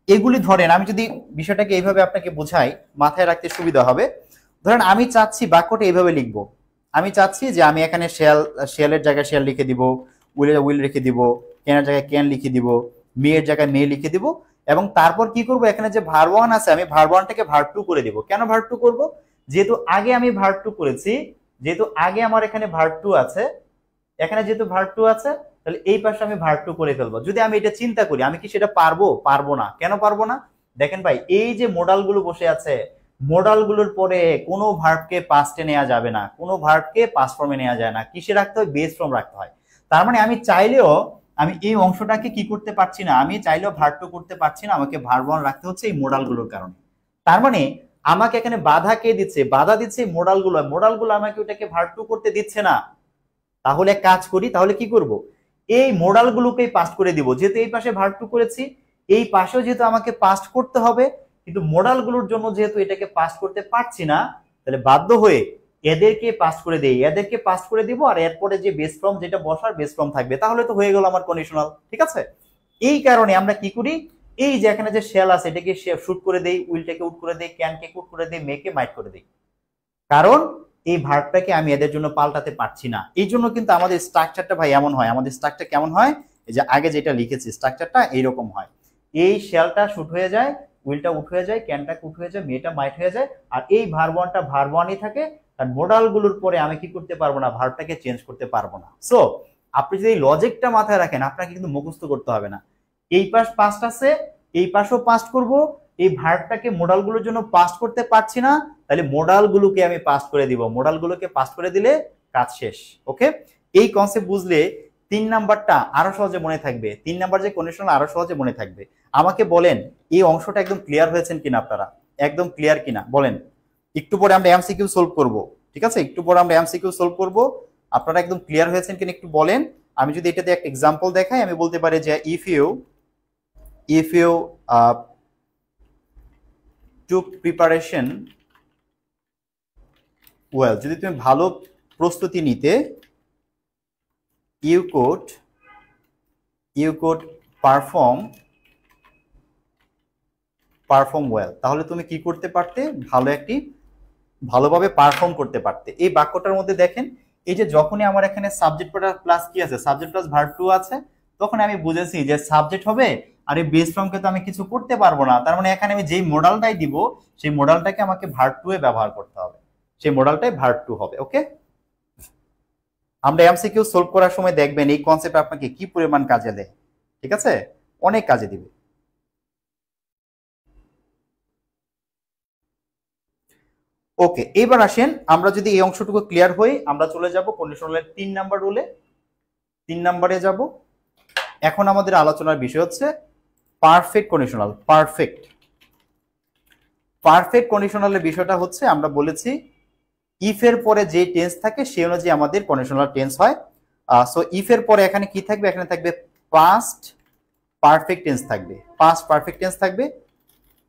এগুলি ধরেন, আমি যদি বিষয়টাকে এইভাবে আপনাকে বোঝাই, মাথায় রাখতে সুবিধা হবে। ধরেন আমি চাচ্ছি বাক্যটা এইভাবে লিখবো, আমি চাচ্ছি যে আমি এখানে শ্যালের জায়গায় শ্যাল লিখে দিব, উইলের উইল লিখে দিব, ক্যানের জায়গায় ক্যান লিখে দিব, মেয়ের জায়গায় মেয়ে লিখে দিব। এবং তারপর কি করব? এখানে যে ভার্ব ওয়ান আছে আমি ভার্ব ওয়ানটাকে ভার্ব টু করে দিব। কেন ভার্ব টু করব? যেহেতু আগে আমি ভার্ব টু করেছি, যেহেতু আগে আমার এখানে ভার্ব টু আছে, এখানে যেহেতু ভার্ব টু আছে, তাহলে এই পাশে আমি ভার্ব টু করে ফেলবো। যদি আমি এটা চিন্তা করি, আমি কি সেটা পারবো? পারবো না। কেন পারবো না? দেখেন ভাই, এই যে মডালগুলো বসে আছে, মডালগুলোর পরে কোনো ভার্বকে পাস্টে নেওয়া যাবে না, কোনো ভার্বকে পাস্ট ফর্মে নেওয়া যায় না। কিসে রাখতে হয়? বেস ফর্ম রাখতে হয়। তার মানে আমি চাইলেও আমি এই অংশটাকে কি করতে পারছি না, আমি চাইলেও ভার্ব টু করতে পারছি না, আমাকে ভার্ব ওয়ান রাখতে হচ্ছে এই মডালগুলোর কারণে। তার মানে আমাকে এখানে বাধা কে দিচ্ছে? বাধা দিচ্ছে মডালগুলো। মডালগুলো আমাকে ওটাকে ভার্ব টু করতে দিচ্ছে না। তাহলে কাজ করি, তাহলে কি করব? এই মডালগুলোকেই পাস্ট করে দিব। যেহেতু এই পাশে ভার্ব টু করেছি, এই পাশেও যেহেতু আমাকে পাস্ট করতে হবে, কিন্তু মডালগুলোর জন্য যেহেতু এটাকে পাস্ট করতে পারছি না, তাহলে বাধ্য হয়ে এদেরকে পাস্ট করে দেই, এদেরকে পাস্ট করে দিব। আর এরপরে যে বেস ফর্ম যেটা বসার, বেস ফর্ম থাকবে। তাহলে তো হয়ে গেল আমার কন্ডিশনাল। ঠিক আছে, এই কারণে আমরা কি করি? এই যে এখানে যে শ্যাল আছে এটাকে শুট করে দেই, উইলটাকে উড করে দেই, ক্যানকে কুড করে দেই, মেকে মাইট করে দেই। কারণ এই ভার্বটাকে আমি এদের জন্য পাল্টাতে পারছি না। এই জন্য কিন্তু আমাদের স্ট্রাকচারটা ভাই এমন হয়। আমাদের স্ট্রাকচার কেমন হয়? এই যে আগে যেটা লিখেছি স্ট্রাকচারটা এইরকম হয়। এই শেলটা শুট হয়ে যায়, উইলটা উঠ হয়ে যায়, ক্যানটা কুট হয়ে যায়, মেয়েটা মাইট হয়ে যায়, আর এই ভার্ব ওয়ানটা ভার্ব ওয়ানই থাকে। আর মোডালগুলোর পরে আমি কি করতে পারবো না? ভার্বটাকে চেঞ্জ করতে পারবো না। সো আপনি যদি এই লজিকটা মাথায় রাখেন, আপনাকে কিন্তু মুখস্থ করতে হবে না। এই পাশ পাস্ট আছে, এই পাশও পাস্ট করব। এই ভার্বটাকে মোডালগুলোর জন্য পাস্ট করতে পারছি না, তাহলে মোডালগুলোকে আমি পাস্ট করে দিব। মোডালগুলোকে পাস্ট করে দিলে কাজ শেষ। ওকে, এই কনসেপ্ট বুঝলে 3 নাম্বারটা আরো সহজে মনে থাকবে। 3 নাম্বার যে কন্ডিশনাল আরো সহজে মনে থাকবে। আমাকে বলেন এই অংশটা একদম ক্লিয়ার হয়েছেন কিনা আপনারা? একদম ক্লিয়ার কিনা বলেন। একটু পরে আমরা এমসিকিউ সলভ করব, ঠিক আছে? একটু পরে আমরা এমসিকিউ সলভ করব। আপনারা একদম ক্লিয়ার হয়েছেন কিনা একটু বলেন। আমি যদি এটাতে একটা এক্সাম্পল দেখাই, আমি বলতে পারি যে if you took preparation well, যদি তুমি ভালো প্রস্তুতি নিতে, you could perform well, তাহলে তুমি কি করতে পারতে? ভালোভাবে পারফর্ম করতে পারতে। এই বাক্যটার মধ্যে দেখেন, এই যে যখনই আমার এখানে সাবজেক্ট প্লাস কি আছে, সাবজেক্ট প্লাস ভার্ব টু আছে, তখন আমি বুঝেছি যে সাবজেক্ট হবে, আর এই বেস ফর্মকে তো আমি কিছু করতে পারবো না। তার মানে এখানে আমি যেই মডালটাই দিব, সেই মডালটাকে আমাকে ভার্ব টু এ ব্যবহার করতে হবে। সেই মডালটাই ভার্ব টু হবে। ওকে, আমরা এমসিকিউ সলভ করার সময় দেখবেন এই কনসেপ্ট আপনাকে কি পরিমাণ কাজে দেয়। ঠিক আছে, অনেক কাজে দিবে। ওকে, এবার আসেন আমরা যদি এই অংশটুকু ক্লিয়ার হই, আমরা চলে যাব কন্ডিশনালের 3 নাম্বার রুলে। 3 নাম্বারে যাব। এখন আমাদের আলোচনার বিষয় হচ্ছে পারফেক্ট কন্ডিশনাল। পারফেক্ট কন্ডিশনালের বিষয়টা হচ্ছে, আমরা বলেছি ইফ এর পরে যে টেন্স থাকে সেই অনুযায়ী আমাদের কন্ডিশনাল টেন্স হয়। সো ইফ এর পরে এখানে কি থাকবে? এখানে থাকবে পাস্ট পারফেক্ট টেন্স থাকবে, পাস্ট পারফেক্ট টেন্স থাকবে।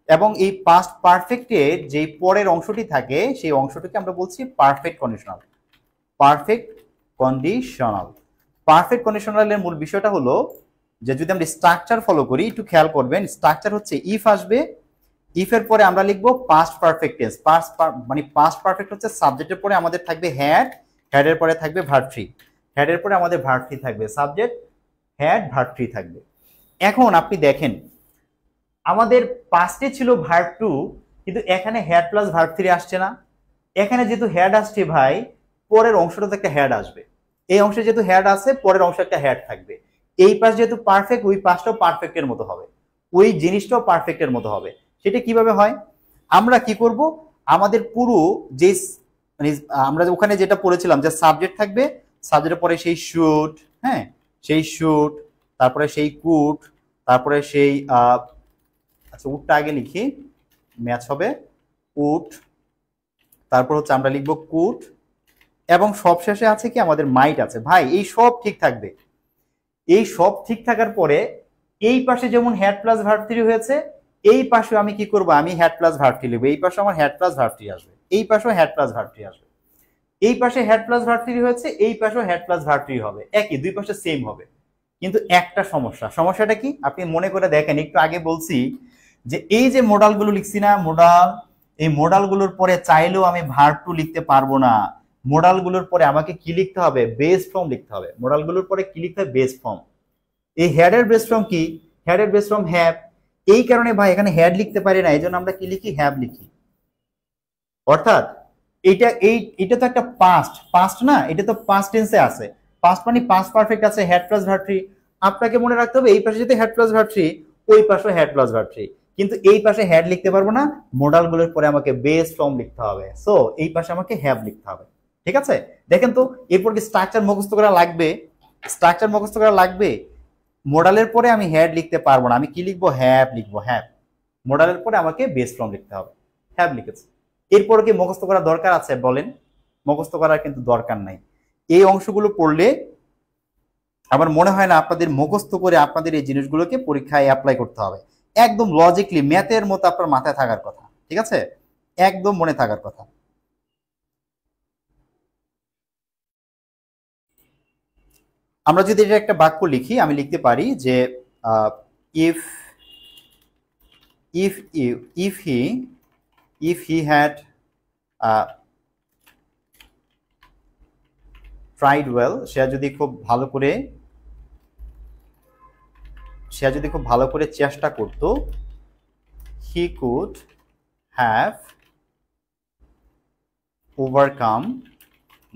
এবং এই পাস্ট পারফেক্টের যে পরের অংশটি থাকে, সেই অংশটিকে আমরা বলছি পারফেক্ট কন্ডিশনাল। পারফেক্ট কন্ডিশনালের মূল বিষয়টা হলো যে যদি আমরা স্ট্রাকচার ফলো করি, একটু খেয়াল করবেন, স্ট্রাকচার হচ্ছে ইফ আসবে, ইফ এর পরে আমরা লিখবো পাস্ট পারফেক্ট টেন্স। মানে পাস্ট পারফেক্ট হচ্ছে সাবজেক্টের পরে আমাদের থাকবে হ্যাড, হ্যাডের পরে থাকবে ভার্ব থ্রি, হ্যাডের পরে আমাদের ভার্ব থ্রি থাকবে, সাবজেক্ট হ্যাড ভার্ব থ্রি থাকবে। এখন আপনি দেখেন আমাদের পাস্টে ছিল ভার্ব টু, কিন্তু এখানে হ্যাড প্লাস ভার্ব থ্রি আসছে না। এখানে যেহেতু হ্যাড আসছে ভাই, পরের অংশটাতে একটা হ্যাড আসবে। এই অংশে যেহেতু হ্যাড আছে, পরের অংশে একটা হ্যাড থাকবে। এই পাশ যেহেতু পারফেক্ট, ওই পাশটাও পারফেক্টের মতো হবে, ওই জিনিসটাও পারফেক্টের মতো হবে। সেটা কিভাবে হয়? আমরা কি করব, আমাদের পুরো যে মানে আমরা ওখানে যেটা পড়েছিলাম যে সাবজেক্ট থাকবে, সাবজেক্টের পরে সেই শুট, হ্যাঁ সেই শুট, তারপরে সেই কুট, তারপরে সেই আচ্ছা উটটা আগে লিখি, ম্যাচ হবে উট, তারপর হচ্ছে আমরা লিখবো কুট, এবং সবশেষে আছে কি আমাদের মাইট আছে। ভাই এই সব ঠিক থাকবে। এই সব ঠিক থাকার পরে এই পাশে যেমন হ্যাড প্লাস ভার্ব থ্রি হয়েছে, এই পাশে আমি কি করব? আমি হ্যাড প্লাস ভার্ব থ্রি লিখবো। এই পাশে আমার হ্যাড প্লাস ভার্ব থ্রি আসবে, এই পাশেও হ্যাড প্লাস ভার্ব থ্রি আসবে। এই পাশে হ্যাড প্লাস ভার্ব থ্রি হয়েছে, এই পাশেও হ্যাড প্লাস ভার্ব থ্রি হবে, একই, দুই পাশে সেম হবে। কিন্তু একটা সমস্যাটা কি আপনি মনে করে দেখেন, একটু আগে বলছি যে এই যে মডালগুলো লিখছি না, মডাল, এই মডালগুলোর পরে চাইলেও আমি ভার্ব টু লিখতে পারবো না। মডালগুলোর পরে আমাকে কি লিখতে হবে? বেস ফর্ম লিখতে হবে। মডালগুলোর পরে কি লিখতে হবে? Base form. এই হেডের বেস ফর্ম কি? হেডের বেস ফর্ম হ্যাভ। এই কারণে ভাই এখানে হেড লিখতে পারি না, এই জন্য আমরা কি লিখি? হ্যাভ লিখি। অর্থাৎ এটা তো একটা পাস্ট না, এটা তো পাস্ট টেন্সে আছে। পাস্ট মানে পাস্ট পারফেক্ট আছে, হেড প্লাস ভার্ব থ্রি। আপনাকে মনে রাখতে হবে এই পাশে যদি হেড প্লাস ভার্ব থ্রি, ওই পাশে হেড প্লাস ভার্ব থ্রি। কিন্তু এই পাশে হেড লিখতে পারবো না, মডালগুলোর পরে আমাকে বেস ফর্ম লিখতে হবে। সো এই পাশে আমাকে হ্যাভ লিখতে হবে। ঠিক আছে, দেখেন তো এরপর কি স্ট্রাকচার মুখস্থ করা লাগবে? স্ট্রাকচার মুখস্থ করা লাগবে। মডালের পরে আমি হেড লিখতে পারবো না, আমি কি লিখবো? হ্যাভ লিখবো, হ্যাভ। মডালের পরে আমাকে বেস ফর্ম লিখতে হবে, হ্যাভ লিখেছি। এরপর কি মুখস্থ করার দরকার আছে? বলেন, মুখস্থ করার কিন্তু দরকার নাই। এই অংশগুলো পড়লে আমার মনে হয় না আপনাদের মুখস্থ করে আপনাদের এই জিনিসগুলোকে পরীক্ষায় অ্যাপ্লাই করতে হবে। একদম লজিকলি ম্যাথের মতো আপনার মাথায় থাকার কথা। ঠিক আছে, একদম মনে থাকার কথা। আমরা যদি এটা একটা বাক্য লিখি, আমি লিখতে পারি যে if if if he had tried well, সে যদি খুব ভালো করে চেষ্টা করত, he could have overcome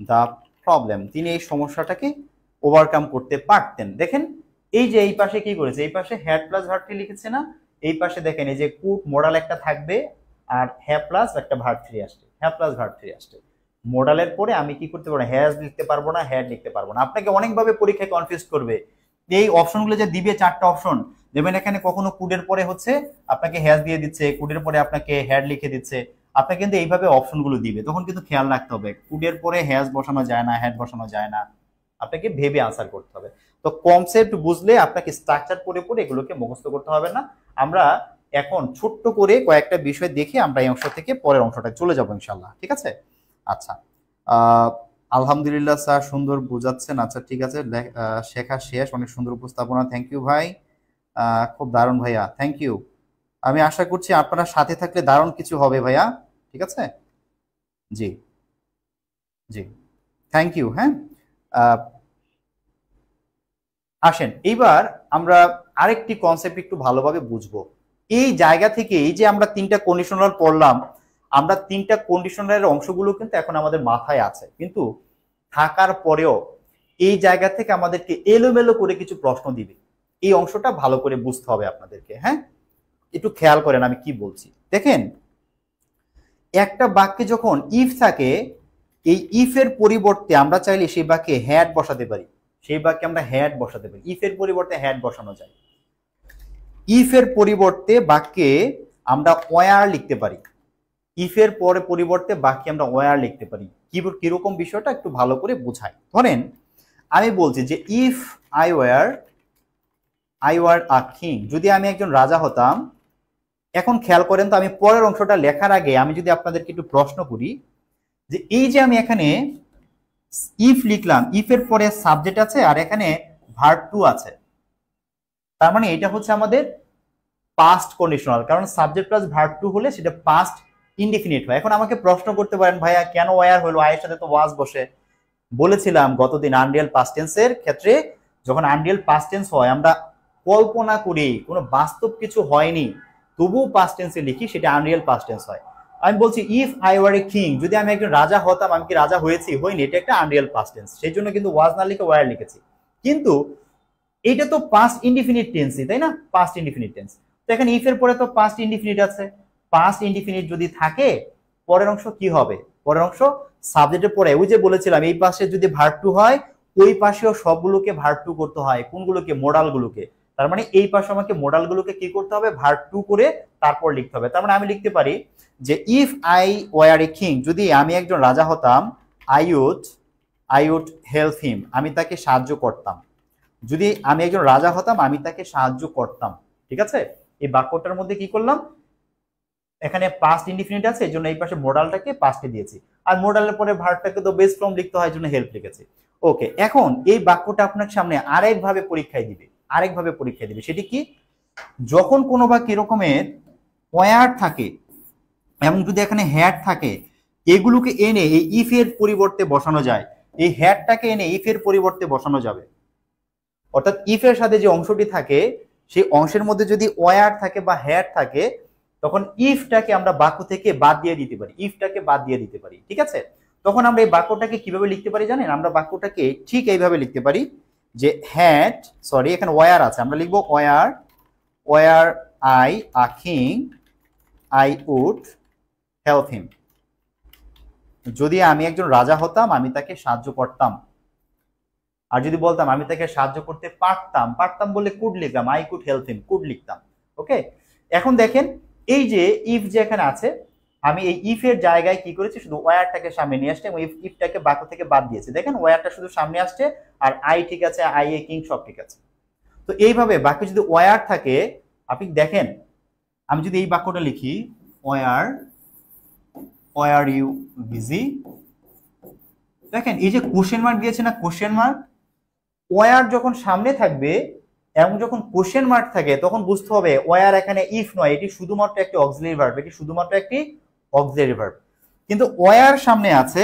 the problem, তিনি এই সমস্যাটাকে ওভারকাম করতে পারতেন। দেখেন এই যে এই পাশে কি করেছে, এই পাশে হ্যাড প্লাস ভার্ব থ্রি লিখেছে না, এই পাশে দেখেন এই যে কুড মোডাল একটা থাকবে আর হ্যাভ প্লাস একটা ভার্ব থ্রি আসছে, হ্যাভ প্লাস ভার্ব থ্রি আসছে। মোডালের পরে আমি কি করতে পারবো, হ্যাজ লিখতে পারবো না, হ্যাড লিখতে পারবো না। আপনাকে অনেকভাবে পরীক্ষায় কনফিউজ করবে। এই অপশনগুলো যে দিবে, চারটা অপশন দেবেন, এখানে কখনো কুডের পরে হচ্ছে আপনাকে হ্যাজ দিয়ে দিচ্ছে, কুডের পরে আপনাকে হ্যাড লিখে দিচ্ছে। আপনাকে কিন্তু এইভাবে অপশনগুলো দিবে, তখন কিন্তু খেয়াল রাখতে হবে কুডের পরে হ্যাজ বসানো যায় না, হ্যাড বসানো যায় না, আপনাকে ভেবে আনসার করতে হবে। তো কনসেপ্ট বুঝলে আপনাকে স্ট্রাকচার পড়ে পড়ে এগুলোকে মুখস্থ করতে হবে না। আমরা এখন ছোট্ট করে কয়েকটা বিষয় দেখে আমরা এই অংশ থেকে পরের অংশটা চলে যাবো ইনশাল্লাহ, ঠিক আছে? আচ্ছা, আলহামদুলিল্লাহ স্যার, সুন্দর বোঝাচ্ছেন। আচ্ছা ঠিক আছে, শেখা শেষ, অনেক সুন্দর উপস্থাপনা, থ্যাংক ইউ ভাই, খুব দারুণ ভাইয়া, থ্যাংক ইউ। আমি আশা করছি আপনারা সাথে থাকলে দারুণ কিছু হবে ভাইয়া, ঠিক আছে? জি জি, থ্যাংক ইউ। হ্যাঁ, আসেন এইবার আমরা আরেকটি কনসেপ্ট একটু ভালোভাবে বুঝবো। এই জায়গা থেকে এই যে আমরা তিনটা কন্ডিশনাল পড়লাম, আমরা তিনটা কন্ডিশনালের অংশগুলো কিন্তু এখন আমাদের মাথায় আছে, কিন্তু থাকার পরেও এই জায়গা থেকে আমাদেরকে এলোমেলো করে কিছু প্রশ্ন দিবে। এই অংশটা ভালো করে বুঝতে হবে আপনাদেরকে। হ্যাঁ, একটু খেয়াল করেন আমি কি বলছি। দেখেন একটা বাক্যে যখন ইফ থাকে, এই ইফের পরিবর্তে আমরা চাইলে সেই বাক্যে হ্যাড বসাতে পারি, সেই বাক্যে আমরা হ্যাড বসাতে পারি, ইফের পরিবর্তে হ্যাড বসানো যায়। ইফের পরিবর্তে বাক্যে আমরা ওয়ার লিখতে পারি, ইফের পরে পরিবর্তে বাক্যে আমরা ওয়ার লিখতে পারি। কিরকম বিষয়টা একটু ভালো করে বোঝাই। ধরেন আমি বলছি যে if I were a king, যদি আমি একজন রাজা হতাম। এখন খেয়াল করেন তো, আমি পরের অংশটা লেখার আগে আমি যদি আপনাদেরকে একটু প্রশ্ন করি যে এই যে আমি এখানে ইফ লিখলাম, ইফের পরে সাবজেক্ট আছে আর এখানে ভার্ব টু আছে, তার মানে এটা হচ্ছে আমাদের পাস্ট কন্ডিশনাল, কারণ সাবজেক্ট প্লাস ভার্ব টু হলে সেটা পাস্ট ইনডিফিনিট হয়। এখন আমাকে প্রশ্ন করতে পারেন ভাইয়া কেন ওয়ার হলো, আয়ের সাথে তো ওয়াজ বসে। বলেছিলাম গতদিন আনরিয়াল পাস্ট টেন্সের ক্ষেত্রে যখন আনরিয়াল পাস্ট টেন্স হয় আমরা কল্পনা করি, কোনো বাস্তব কিছু হয়নি তবুও পাস্ট টেন্সে লিখি, সেটা আনরিয়াল পাস্ট টেন্স হয়। আমি বলছি if I were a king, যদি আমি একজন রাজা হতাম, আমি কি রাজা হয়েছি, হইনি, এটা একটা আনরিয়াল পাস্ট টেন্স, সেই জন্য কিন্তু ওয়াজ না লিখে ওয়ার লিখেছি। কিন্তু এটা তো পাস্ট ইনডিফিনিট টেন্সই, তাই না? Past indefinite tense. তো এখানে ইফ এর পরে তো পাস্ট ইনডিফিনিট আছে, পাস্ট ইনডিফিনিট যদি থাকে পরের অংশ কি হবে? পরের অংশ সাবজেক্টের পরে ওই যে বলেছিলাম এই পাশে যদি ভার্ব টু হয় ওই পাশেও সবগুলোকে ভার্ব টু করতে হয়। কোনগুলোকে? মোডালগুলোকে। তার মানে এই পাশে আমাকে মোডালগুলোকে কি করতে হবে? ভার্ব টু করে তারপর লিখতে হবে। তার মানে আমি লিখতে পারি যে if I were a king, যদি আমি একজন রাজা হতাম, আই উড হেল্প হিম, আমি তাকে সাহায্য করতাম। যদি আমি একজন রাজা হতাম আমি তাকে সাহায্য করতাম, ঠিক আছে? এই বাক্যটার মধ্যে কি করলাম, এখানে পাস্ট ইনডিফিনিট আছে, এই জন্য এই পাশে মোডালটাকে পাস্টে দিয়েছি, আর মোডালের পরে ভার্বটাকে তো বেস ফর্ম লিখতে হয়, জন্য হেল্প লিখেছি। ওকে, এখন এই বাক্যটা আপনার সামনে আরেকভাবে পরীক্ষায় দিবে, সেটি কি? যখন কোনো বাক্যে এরকমের ওয়ার থাকে এবং যদি এখানে হ্যাড থাকে, এগুলোকে এনে এই ইফ এর পরিবর্তে বসানো যায়, এই হ্যাডটাকে এনে ইফ এর পরিবর্তে বসানো যাবে। অর্থাৎ ইফ এর সাথে যে অংশটি থাকে সেই অংশের মধ্যে যদি ওয়ার থাকে বা হ্যাড থাকে, তখন ইফটাকে আমরা বাক্য থেকে বাদ দিয়ে দিতে পারি, ঠিক আছে? তখন আমরা এই বাক্যটাকে কিভাবে লিখতে পারি জানেন? আমরা বাক্যটাকে ঠিক এইভাবে লিখতে পারি যে এখানে ওয়ার আছে, আমরা লিখবো were I a king I would help him. যদি আমি একজন রাজা হতাম আমি তাকে সাহায্য করতাম। আর যদি বলতাম আমি তাকে সাহায্য করতে পারতাম বলে কুড লিখতাম, I could help him, could লিখতাম। ওকে, এখন দেখেন এই যে ইফ যে এখানে আছে, আমি এই ইফ এর জায়গায় কি করেছি, শুধু ওয়ারটাকে সামনে নিয়ে আসছে এবং ইফটাকে বাক্য থেকে বাদ দিয়েছি। দেখেন ওয়ারটা শুধু সামনে আসছে আর আই ঠিক আছে, আই এ কিং সব ঠিক আছে। তো এইভাবে বাক্যে যদি ওয়ার থাকে, আপনি দেখেন আমি যদি এই বাক্যটা লিখি ওয়ার ইউ বিজি, দেখেন এই যে কোশ্চেন মার্ক দিয়েছে না, কোশ্চেন মার্ক, ওয়ার যখন সামনে থাকবে এবং যখন কোশ্চেন মার্ক থাকে তখন বুঝতে হবে ওয়ার এখানে ইফ নয়, এটি শুধুমাত্র একটি অক্সিলারি ভার্ব, কিন্তু ওয়ার সামনে আছে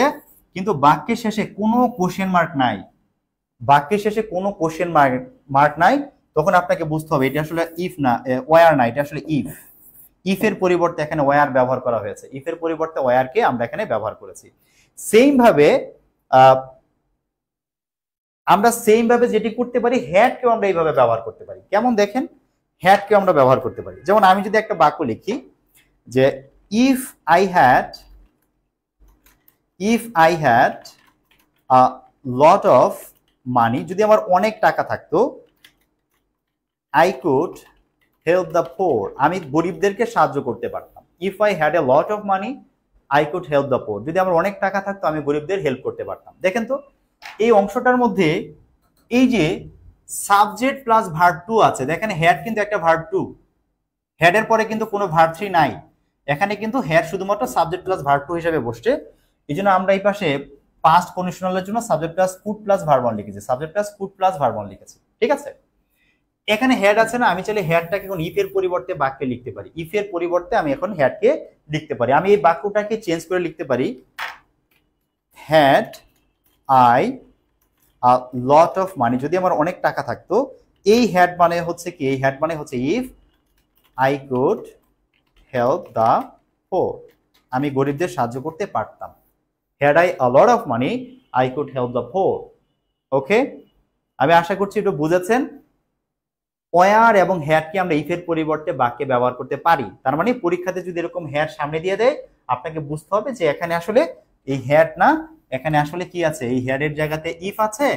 কিন্তু বাক্যের শেষে কোনো কোশ্চেন মার্ক নাই, বাক্যের শেষে কোনো কোশ্চেন মার্ক নাই, তখন আপনাকে বুঝতে হবে এটা আসলে ইফ না, ওয়ার না, এটা আসলে ইফ। ইফের পরিবর্তে এখানে ওয়ার ব্যবহার করা হয়েছে, ইফের পরিবর্তে ওয়ারকে আমরা এখানে ব্যবহার করেছি। সেম ভাবে আমরা যেটি করতে পারি, হ্যাডকেও আমরা এইভাবে ব্যবহার করতে পারি। কেমন দেখেন, হ্যাডকেও আমরা ব্যবহার করতে পারি। যেমন আমি যদি একটা বাক্য লিখি যে if I had a lot of মানি, যদি আমার অনেক টাকা থাকতো, I could help the poor, আমি গরিবদেরকে সাহায্য করতে পারতাম। If I had a lot of money I could help the পোর, যদি আমার অনেক টাকা থাকতো আমি গরিবদের হেল্প করতে পারতাম। দেখেন তো এই অংশটার মধ্যে এই যে সাবজেক্ট প্লাস ভার্ব টু আছে, দেখেন হ্যাড কিন্তু একটা ভার্ব টু, হ্যাডের পরে কিন্তু কোনো ভার্ব থ্রি নাই, এখানে কিন্তু হ্যাড শুধুমাত্র সাবজেক্ট প্লাস ভার্ব টু হিসেবে বসছে। এই জন্য আমরা এই পাশে পাস্ট কন্ডিশনালের জন্য subject plus could plus verb one লিখেছি, subject plus could plus verb one লিখেছি। ঠিক আছে, এখানে হ্যাড আছে না, আমি চাইলে হ্যাডটাকে এখন ইফের পরিবর্তে বাক্যে লিখতে পারি, ইফের পরিবর্তে আমি এখন হ্যাডকে লিখতে পারি। আমি এই বাক্যটাকে চেঞ্জ করে লিখতে পারি had I a lot of মানি, যদি আমার অনেক টাকা থাকতো, এই হ্যাড মানে হচ্ছে কি, এই হ্যাড মানে হচ্ছে if I could help the poor, আমি গরিবদের সাহায্য করতে পারতাম। Had I a lot of money I could help the poor. Okay, আমি আশা করছি একটু বুঝেছেন। ওয়ার এবং হ্যাডকে আমরা ইফের পরিবর্তে বাক্যে ব্যবহার করতে পারি। তার মানে পরীক্ষাতে যদি এরকম হ্যাড সামনে দিয়ে দেয়, আপনাকে বুঝতে হবে যে এখানে আসলে এই হ্যাড না, এখানে আসলে কি আছে, এই হ্যাডের জায়গাতে ইফ আছে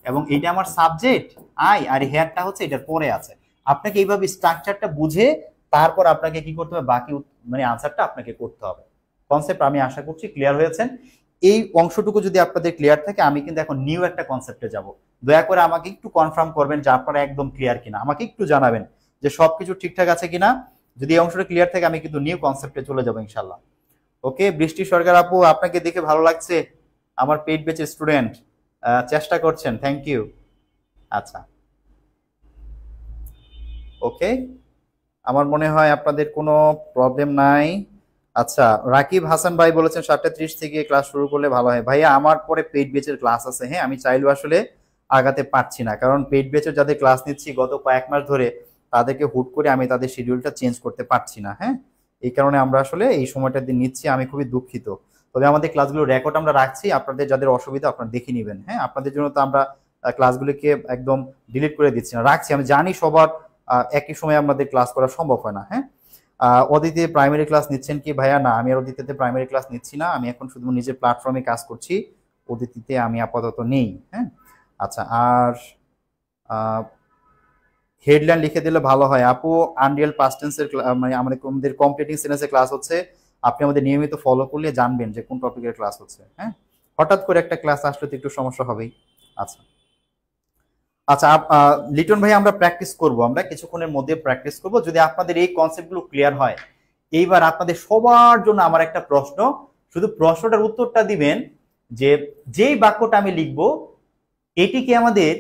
এবং এটা আমার সাবজেক্ট আই, আর এই হ্যাডটা হচ্ছে এটার পরে আছে। আপনাকে এইভাবে স্ট্রাকচারটা বুঝে তারপর আপনাকে কি করতে হবে, বাকি মানে আনসারটা আপনাকে করতে হবে। কনসেপ্ট আমি আশা করছি ক্লিয়ার হয়েছেন। এই অংশটুকু যদি আপনাদের ক্লিয়ার থাকে, আমি কিন্তু এখন নিউ একটা কনসেপ্টে যাব। দয়া করে আমাকে একটু কনফার্ম করবেন যে আপনারা একদম ক্লিয়ার কিনা, আমাকে একটু জানাবেন যে সবকিছু ঠিকঠাক আছে কিনা। যদি এই অংশটা ক্লিয়ার থাকে আমি কিন্তু নিউ কনসেপ্টে চলে যাবো ইনশাল্লাহ। ওকে, বৃষ্টি সরকার আপু, আপনাকে দেখে ভালো লাগছে, আমার পেইড ব্যাচের স্টুডেন্ট, চেষ্টা করছেন, থ্যাংক ইউ। আচ্ছা, ওকে, আমার মনে হয় আপনাদের কোনো প্রবলেম নাই। আচ্ছা, রাকিব হাসান ভাই বলেছেন 7:30 থেকে ক্লাস শুরু করলে ভালো হয়। ভাইয়া আমার পরে পেইড ব্যাচের ক্লাস আছে, হ্যাঁ, আমি চাইলেও আসলে আগাতে পারছি না, কারণ পেইড ব্যাচের যাদের ক্লাস নিচ্ছি গত কয়েক মাস ধরে, তাদেরকে হুট করে আমি তাদের শিডিউলটা চেঞ্জ করতে পারছি না। হ্যাঁ, এই কারণে আমরা আসলে এই সময়টা দিয়ে নিচ্ছি, আমি খুবই দুঃখিত। তবে আমাদের ক্লাসগুলো রেকর্ড আমরা রাখছি, আপনাদের যাদের অসুবিধা আপনারা দেখে নেবেন। হ্যাঁ, আপনাদের জন্য তো আমরা ক্লাসগুলিকে একদম ডিলিট করে দিচ্ছি না, রাখছি। আমি জানি সবার একই সময় আমাদের ক্লাস করা সম্ভব হয় না। হ্যাঁ, অদিতে প্রাইমারি ক্লাস নিচ্ছেন কি ভাইয়া? না, আমি আর অদিতিতে প্রাইমারি ক্লাস নিচ্ছি না, আমি এখন শুধু নিজের প্ল্যাটফর্মে কাজ করছি, অদিতিতে আমি আপাতত নেই। হ্যাঁ, আচ্ছা, আর হেডলাইন লিখে দিলে ভালো হয় আপু। আনরিয়াল পাস্ট টেন্সের মানে আমাদের কমপ্লিটিং সেন্টেন্সের ক্লাস হচ্ছে, আপনি আমাদের নিয়মিত ফলো করলে জানবেন যে কোন টপিকের ক্লাস হচ্ছে। হ্যাঁ, হঠাৎ করে একটা ক্লাস আসলে তো একটু সমস্যা হবেই। আচ্ছা আচ্ছা, লিটন ভাই আমরা প্র্যাকটিস করব, আমরা কিছুক্ষণের মধ্যে প্র্যাকটিস করব। যদি আপনাদের এই কনসেপ্টগুলো ক্লিয়ার হয়, এইবার আপনাদের সবার জন্য আমার একটা প্রশ্ন, শুধু প্রশ্নটার উত্তরটা দিবেন যে যেই বাক্যটা আমি লিখব এটি কি আমাদের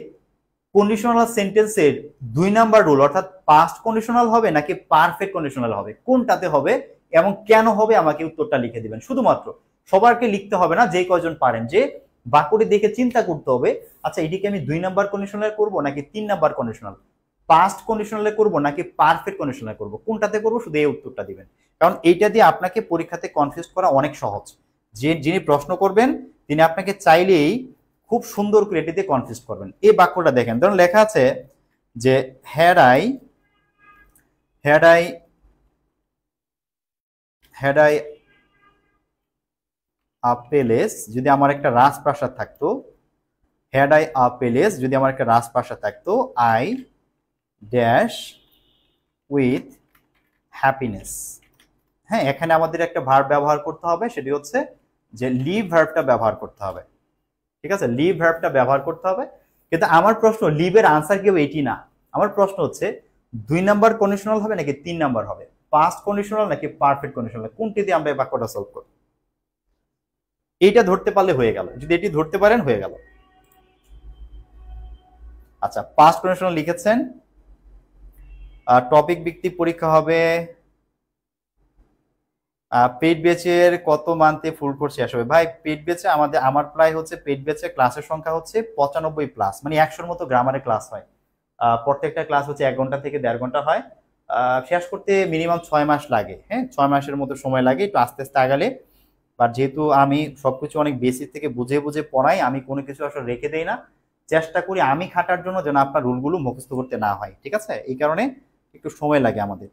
কন্ডিশনাল সেন্টেন্সের 2 নাম্বার রুল, অর্থাৎ পাস্ট কন্ডিশনাল হবে নাকি পারফেক্ট কন্ডিশনাল হবে, কোনটাতে হবে এবং কেন হবে, আমাকে উত্তরটা লিখে দিবেন। শুধুমাত্র, সবারকে লিখতে হবে না, যে কয়জন পারেন, যে বাক্যটি দেখে চিন্তা করতে হবে, আচ্ছা এটিকে আমি 2 নাম্বার কন্ডিশনাল করব নাকি 3 নাম্বার কন্ডিশনাল, পাস্ট কন্ডিশনালে করব নাকি পারফেক্ট কন্ডিশনালে করব, কোনটাতে করব, শুধু এই উত্তরটা দিবেন। কারণ এইটা দিয়ে আপনাকে পরীক্ষাতে কনফিউজ করা অনেক সহজ। যিনি প্রশ্ন করবেন তিনি আপনাকে চাইলেই খুব সুন্দর করে এটিতে কনফিউজ করবেন। এই বাক্যটা দেখেন, ধরুন লেখা আছে যে হ্যাড আই আ প্যালেস, যদি আমার একটা রাজপ্রাসাদ থাকতো, হ্যাড আই আ প্যালেস, যদি আমার একটা রাজপ্রাসাদ থাকতো, আই ড্যাশ উইথ হ্যাপিনেস। হ্যাঁ, এখানে আমাদের একটা ভার্ব ব্যবহার করতে হবে, সেটি হচ্ছে যে লিভ ভার্বটা ব্যবহার করতে হবে। ঠিক আছে, লিভ ভার্বটা ব্যবহার করতে হবে। কিন্তু আমার প্রশ্ন, লিভের আনসার কেউ এটি না, আমার প্রশ্ন হচ্ছে 2 নাম্বার কন্ডিশনাল হবে নাকি 3 নাম্বার হবে, পাস্ট কন্ডিশনাল নাকি পারফেক্ট কন্ডিশনাল, কোনটি দিয়ে আমরা এই বাক্যটা সলভ করব। এইটা ধরতে পারলে হয়ে গেল, যদি এটি ধরতে পারেন হয়ে গেল। আচ্ছা, পাস্ট কন্ডিশনাল লিখেছেন, টপিক ভিত্তিক পরীক্ষা হবে। পেইড ব্যাচের কত মান্থে ফুল কোর্স শেষ হবে? ভাই পেইড ব্যাচে আমার প্রায় হচ্ছে পেইড ব্যাচে ক্লাসের সংখ্যা হচ্ছে 95+, মানে 100-র মতো গ্রামারের ক্লাস হয়। প্রত্যেকটা ক্লাস হচ্ছে 1 ঘন্টা থেকে 1.5 ঘন্টা হয়। শেষ করতে মিনিমাম 6 মাস লাগে। হ্যাঁ, 6 মাসের মতো সময় লাগে, একটু আস্তে আস্তে আগালে। বাট যেহেতু আমি সবকিছু অনেক বেসিক থেকে বুঝে বুঝে পড়াই, আমি কোনো কিছু আসলে রেখে দেই না, চেষ্টা করি আমি খাটার জন্য যেন আপনার রুলগুলো মুখস্থ করতে না হয়। ঠিক আছে, এই কারণে একটু সময় লাগে আমাদের।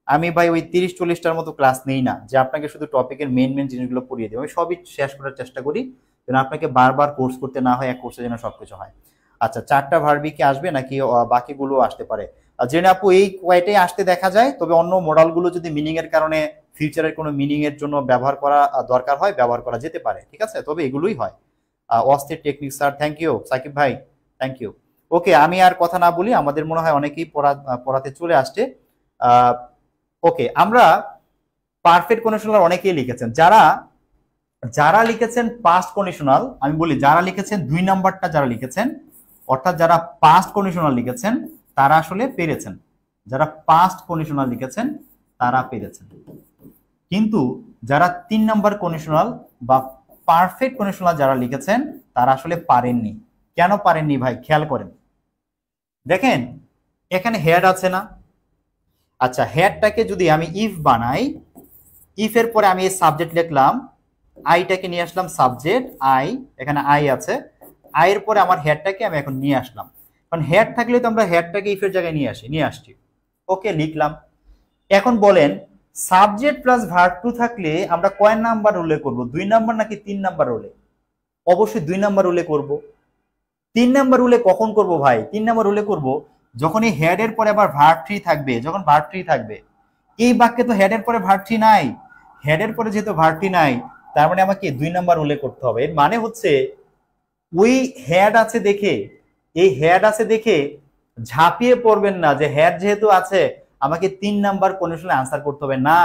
আমি ভাই ওই 30-40টার মতো ক্লাস নেই না যে আপনাকে শুধু টপিকের মেন মেন জিনিসগুলো পড়িয়ে দেবো। আমি সবই শেষ করার চেষ্টা করি যেন আপনাকে বারবার কোর্স করতে না হয়, এক কোর্সে যেন সবকিছু হয়। আচ্ছা, 4টা ভার্বি কি আসবে নাকি বাকিগুলো আসতে পারে? জেনে আপু এই কয়টাই আসতে দেখা যায়, তবে অন্য মডেলগুলো যদি মিনিং এর কারণে ফিউচারের কোনো মিনিং এর জন্য ব্যবহার করা দরকার হয়, ব্যবহার করা যেতে পারে। ঠিক আছে, তবে এগুলোই হয়। অস্থির technique sir, thank you. Sakib ভাই, থ্যাংক ইউ। ওকে, আমি আর কথা না বলি, আমাদের মনে হয় অনেকেই পড়াতে চলে আসছে। ওকে, আমরা পারফেক্ট কন্ডিশনাল অনেকেই লিখেছেন। যারা যারা লিখেছেন পাস্ট কন্ডিশনাল, আমি বলি যারা লিখেছেন 2 নাম্বারটা যারা লিখেছেন, অর্থাৎ যারা পাস্ট কন্ডিশনাল লিখেছেন তারা আসলে পেরেছেন। যারা পাস্ট কন্ডিশনাল লিখেছেন তারা পেরেছেন। কিন্তু যারা 3 নাম্বার কন্ডিশনাল বা পারফেক্ট কন্ডিশনাল যারা লিখেছেন তারা আসলে পারেননি। কেন পারেননি ভাই? খেয়াল করেন, দেখেন এখানে হেড আছে না? আচ্ছা, হেডটাকে যদি আমি ইফ বানাই, ইফের পরে আমি এই সাবজেক্ট লিখলাম, আইটাকে নিয়ে আসলাম সাবজেক্ট আই, এখানে আই আছে, আইয়ের পরে আমার হেডটাকে আমি এখন নিয়ে আসলাম। কারণ হেড থাকলে তো আমরা হেডটাকে ইফের জায়গায় নিয়ে আসছি। ওকে, লিখলাম। এখন বলেন সাবজেক্ট প্লাস ভার্ব টু থাকলে আমরা কয় নাম্বার রুলে করব? 2 নাম্বার নাকি 3 নাম্বার রুলে? অবশ্যই 2 নাম্বার রুলে করব। 3 নাম্বার রুলে কখন করব ভাই? 3 নাম্বার রুলে করব যখন এই হেড এর পরে আবার ভার্ব থ্রি থাকবে। যখন ভার্ব থ্রি থাকবে, এই বাক্যে তো হেড এর পরে ভার্ব থ্রি নাই। হেড এর পরে যেহেতু ভার্ব থ্রি নাই, তার মানে আমাকে 2 নাম্বার রুলে করতে হবে। এর মানে হচ্ছে ওই হেড আছে দেখে, এই হেড আছে দেখে ঝাঁপিয়ে পড়বেন না যে হেড যেহেতু আছে আমাকে 3 নাম্বার কন্ডিশনে আনসার করতে হবে না।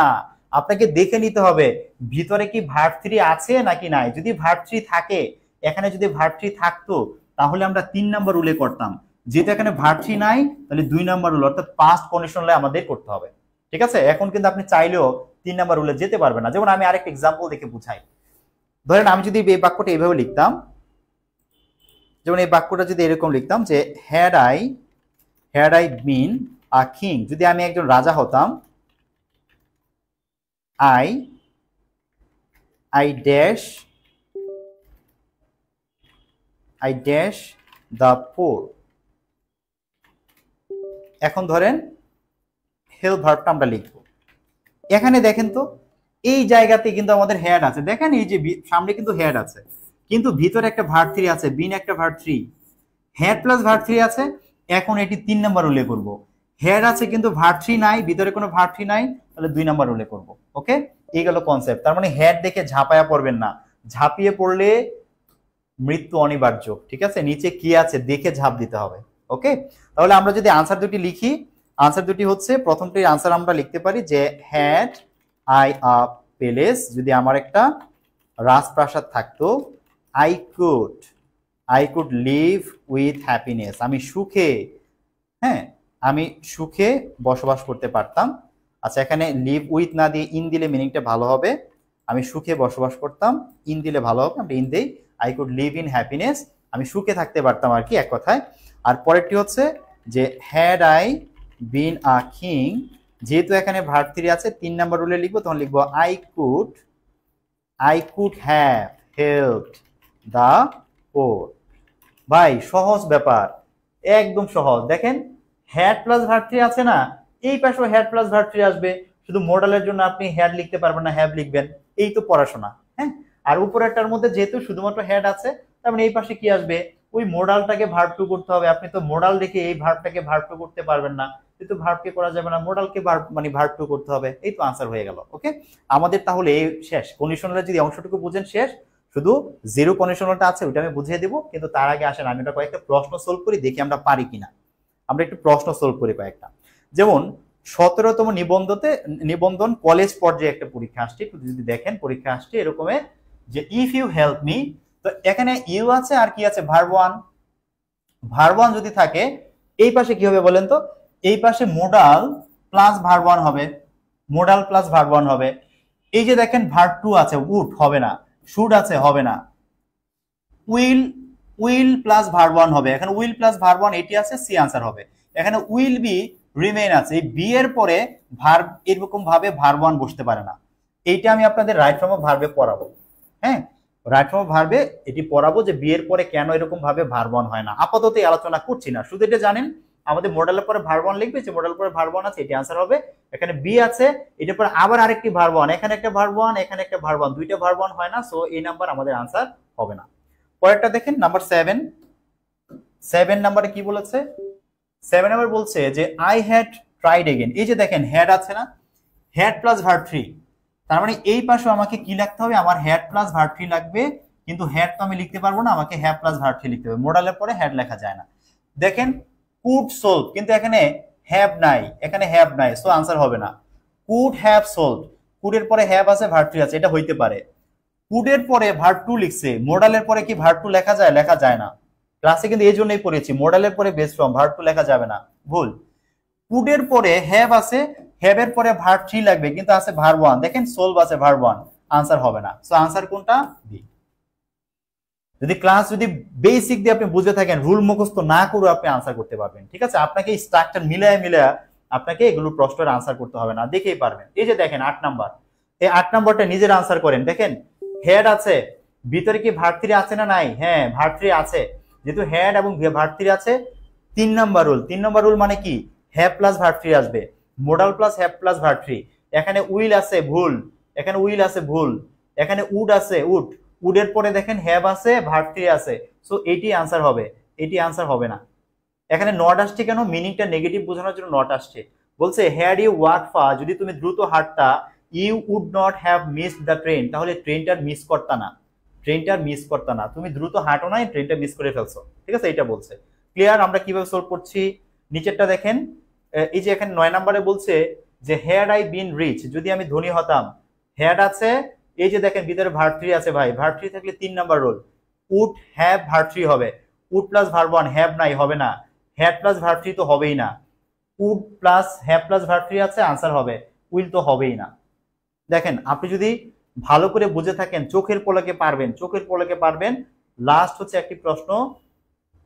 আপনাকে দেখে নিতে হবে ভিতরে কি ভার্ব থ্রি আছে নাকি নাই। যদি ভার্ব থ্রি থাকে, এখানে যদি ভার্ব থ্রি থাকতো তাহলে আমরা 3 নাম্বার রুলে করতাম। যেহেতু এখানে ভার্ব থ্রি নাই, তাহলে 2 নাম্বার রুল অর্থাৎ পাস্ট কন্ডিশনালে আমাদের করতে হবে। ঠিক আছে, এখন কিন্তু আপনি চাইলেও 3 নাম্বার রুলে যেতে পারবেন না। যেমন আমি আরেকটা এক্সাম্পল দেখে বুঝাই। ধরেন আমি যদি এই বাক্যটা এইভাবে লিখতাম, যেমন এই বাক্যটা যদি এরকম লিখতাম যে had I been a king, যদি আমি একজন রাজা হতাম, আই ড্যাশ দ্য পোর। এখন ধরেন হেল্প ভার্বটা আমরা লিখবো। এখানে দেখেন তো এই জায়গাতে কিন্তু আমাদের হেড আছে, দেখেন এই যে সামনে কিন্তু হেড আছে, কিন্তু ভিতরে একটা ভার্ব থ্রি আছে, বিন একটা verb three, had plus verb three আছে। এখন এটি 3 নাম্বার উল্লেখ করব। হেড আছে কিন্তু ভার্ব থ্রি নাই, ভিতরে কোনো ভার্ব থ্রি নাই, তাহলে 2 নাম্বার উল্লেখ করব। ওকে, এই গেল কনসেপ্ট। তার মানে হেড দেখে ঝাঁপায়া পড়বেন না, ঝাঁপিয়ে পড়লে মৃত্যু অনিবার্য। ঠিক আছে, নিচে কি আছে দেখে ঝাঁপ দিতে হবে। ওকে, তাহলে আমরা যদি আনসার দুটি লিখি, আনসার দুটি হচ্ছে, প্রথমটির আনসার আমরা লিখতে পারি যে হ্যাড আই আ প্যালেস, যদি আমার একটা রাজপ্রাসাদ থাকতো, I could live with happiness, আমি সুখে, হ্যাঁ আমি সুখে বসবাস করতে পারতাম। আচ্ছা, এখানে লিভ উইথ না দিয়ে ইন দিলে মিনিংটা ভালো হবে। আমি সুখে বসবাস করতাম, ইন দিলে ভালো হবে, আমরা ইন দেই। I could live in happiness, আমি সুখে থাকতে পারতাম আর কি, এক কথায়। আর পরেরটি হচ্ছে যে had I been a king, যেহেতু এখানে ভার্ব থ্রি আছে 3 নাম্বার রুলে লিখবো, তখন লিখবো I could have helped the poor. ভাই সহজ ব্যাপার, একদম সহজ। দেখেন হ্যাড প্লাস ভার্ব থ্রি আছে না, এই পাশেও হ্যাড প্লাস ভার্ব থ্রি আসবে। শুধু মডালের জন্য আপনি হ্যাড লিখতে পারবেন না, হ্যাভ লিখবেন। এই তো পড়াশোনা। হ্যাঁ, আর উপরেরটার মধ্যে যেহেতু শুধুমাত্র হ্যাড আছে, তার মানে এই পাশে কি আসবে, ওই মডালটাকে ভার্ব টু করতে হবে। আপনি তো মডাল দেখে এই ভার্বটাকে ভার্ব টু করতে পারবেন না, কিন্তু ভার্বকে করা যাবে না, মডালকে ভার্ব মানে ভার্ব টু করতে হবে। এই তো আনসার হয়ে গেল। ওকে, আমাদের তাহলে এই শেষ। কন্ডিশনালের যদি অংশটুকু বুঝেন শেষ, শুধু জিরো কন্ডিশনালটা আছে ওইটা আমি বুঝিয়ে দেবো। কিন্তু তার আগে আসেন আমি এটা কয়েকটা প্রশ্ন সলভ করি, দেখি আমরা পারি কিনা। আমরা একটু প্রশ্ন সলভ করি কয়েকটা। যেমন 17তম নিবন্ধন কলেজ পর্যায়ে একটা পরীক্ষা আসছে, একটু যদি দেখেন পরীক্ষা আসছে এরকমের যে ইফ ইউ হেল্প মি, তো এখানে ইউ আছে আর কি আছে, ভার্ব ওয়ান যদি থাকে এই পাশে কি হবে বলেন তো, এই পাশে মোডাল প্লাস ভার্ব ওয়ান হবে, মোডাল প্লাস ভার্ব ওয়ান হবে। এই যে দেখেন ভার্ব টু আছে, উড হবে না, শুড আছে হবে না, will will plus verb one হবে, এখানে উইল প্লাস ভার্ব ওয়ান এটি আছে, সি আনসার হবে। এখানে উইল বি রিমেইন আছে, এই বি এর পরে ভার্ব এরকম ভাবে ভার্ব ওয়ান বসতে পারে না। এইটা আমি আপনাদের রাইট ফর্ম অফ ভার্বে পড়াবো। হ্যাঁ, রাইট ফর্ম অফ ভার্বে এটি পড়াবো যে বি এর পরে কেন এরকম ভাবে ভার্ব ওয়ান হয় না। আপাতত এই আলোচনা করছি না, শুধু এটা জানেন আমাদের মডেলের পরে ভার্ব ওয়ান লিখবে, যে মডেলের পরে ভার্ব ওয়ান আছে এটি আনসার হবে। এখানে বি আছে, এটার পরে আবার আরেকটি ভার্ব ওয়ান, এখানে একটা ভার্ব ওয়ান, এখানে একটা ভার্ব ওয়ান, দুইটা ভার্ব ওয়ান হয় না, সো এই নাম্বার আমাদের আনসার হবে না। পরেরটা দেখেন নাম্বার 7। 7 নাম্বারে কি বলেছে? 7 নাম্বার বলছে যে আই হ্যাড ট্রাইড এগেন। এই যে দেখেন হ্যাড আছে না, হ্যাড প্লাস ভার্ব থ্রি, তার মানে এই পাশে আমাকে কি লিখতে হবে? আমার হ্যাড প্লাস ভার্ব থ্রি লাগবে, কিন্তু হ্যাড তো আমি লিখতে পারবো না, আমাকে হ্যাভ প্লাস ভার্ব থ্রি লিখতে হবে। মোডালের পরে হ্যাড লেখা যায় না। দেখেন কুড সোলভ, কিন্তু এখানে হ্যাভ নাই, এখানে হ্যাভ নাই, সো আনসার হবে না। কুড হ্যাভ সোলভ, কুডের পরে হ্যাভ আছে, ভার্ব থ্রি আছে, এটা হইতে পারে। কুডের পরে ভার্ব টু লিখছে, মোডালের পরে কি ভার্ব টু লেখা যায়? লেখা যায় না। ক্লাসে কিন্তু এই জন্যই পড়েছি, মোডালের পরে বেস ফর্ম, ভার্ব টু লেখা যাবে না, ভুল। কুডের পরে হ্যাভ আছে, হ্যাভের পরে ভার্ব থ্রি লাগবে, কিন্তু আছে ভার্ব ওয়ান, দেখেন সোলভ আছে ভার্ব ওয়ান, আনসার হবে না। সো আনসার কোনটা? বি। যদি ক্লাস যদি বেসিক দিয়ে আপনি বুঝে থাকেন, রুল মুখস্থ না করে আপনি আনসার করতে পারবেন, ঠিক আছে? আপনাকে স্ট্রাকচার মিলায় মিলায় আপনাকে এগুলো প্রশ্নের আনসার করতে হবে না, দেখেই পারবেন। এই যে দেখেন 8 নাম্বার, এই 8 নাম্বারটা নিজের আনসার করেন। দেখেন হেড আছে, ভিতরে কি ভার্ব থ্রি আছে না নাই? হ্যাঁ, ভার্ব থ্রি আছে। যেহেতু হেড এবং ভার্ব থ্রি আছে, 3 নাম্বার রুল। 3 নাম্বার রুল মানে কি? হ্যাভ প্লাস ভার্ব থ্রি আসবে, modal plus have plus verb three. এখানে উইল আছে, ভুল। এখানে উইল আছে, ভুল। এখানে উড আছে, উড। উডের পরে দেখেন হ্যাভ আছে, ভার্ব থ্রি আছে, সো এটি আনসার হবে, এটি আনসার হবে না। এখানে নট আসছে কেন? মিনিংটা নেগেটিভ বোঝানোর জন্য নট আসছে। বলছে হ্যাড ইউ ওয়াক ফাস্ট, যদি তুমি দ্রুত হাঁটতা, you would not have missed the train, তাহলে ট্রেনটার মিস করতা না, ট্রেনটার মিস করতা না। তুমি দ্রুত হাঁটো নাই, ট্রেনটা মিস করে ফেলছো, ঠিক আছে? এটা বলছে। ক্লিয়ার? আমরা কিভাবে সলভ করছি? নিচেরটা দেখেন, এই যে এখানে 9 নম্বরে বলছে যে হ্যাড আই বিন রিচ, যদি আমি ধনী হতাম। হ্যাড আছে, এই যে দেখেন ভিতরে ভার্ব থ্রি আছে, ভাই ভার্ব থ্রি থাকলে 3 number roll, would have verb three হবে। Would plus verb one, have নাই, হবে না। হ্যাড প্লাস ভার্ব থ্রি তো হবেই না। Would plus have plus verb three আছে, আনসার হবে। উইল তো হবেই না। দেখেন আপনি যদি ভালো করে বুঝে থাকেন, চোখের পলকে পারবেন, চোখের পলকে পারবেন। লাস্ট হচ্ছে একটি প্রশ্ন,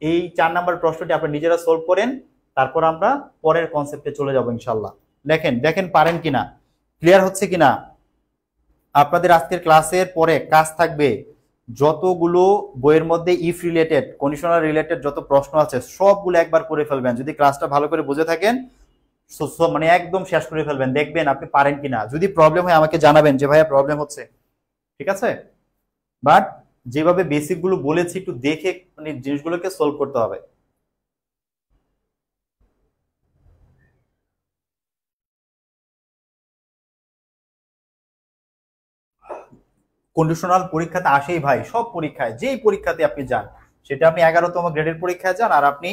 এই 4 নাম্বার প্রশ্নটি আপনি নিজেরা সলভ করেন, তারপর আমরা পরের কনসেপ্টে চলে যাব ইনশাল্লাহ। দেখেন দেখেন পারেন কিনা, ক্লিয়ার হচ্ছে কিনা। আপনাদের আজকের ক্লাসের পরে কাজ থাকবে, যতগুলো বইয়ের মধ্যে ইফ রিলেটেড, কন্ডিশনাল রিলেটেড যত প্রশ্ন আছে সবগুলো একবার করে ফেলবেন। যদি ক্লাসটা ভালো করে বুঝে থাকেন, মানে একদম শেষ করে ফেলবেন, দেখবেন আপনি পারেন কিনা। যদি প্রবলেম হয় আমাকে জানাবেন যে ভাইয়া প্রবলেম হচ্ছে, ঠিক আছে? বাট যেভাবে বেসিক গুলো বলেছি একটু দেখে মানে জিনিসগুলোকে সলভ করতে হবে। কন্ডিশনাল পরীক্ষাতে আসেই ভাই, সব পরীক্ষায়, যেই পরীক্ষাতে আপনি যান, সেটা আপনি 11তম গ্রেডের পরীক্ষায় যান আর আপনি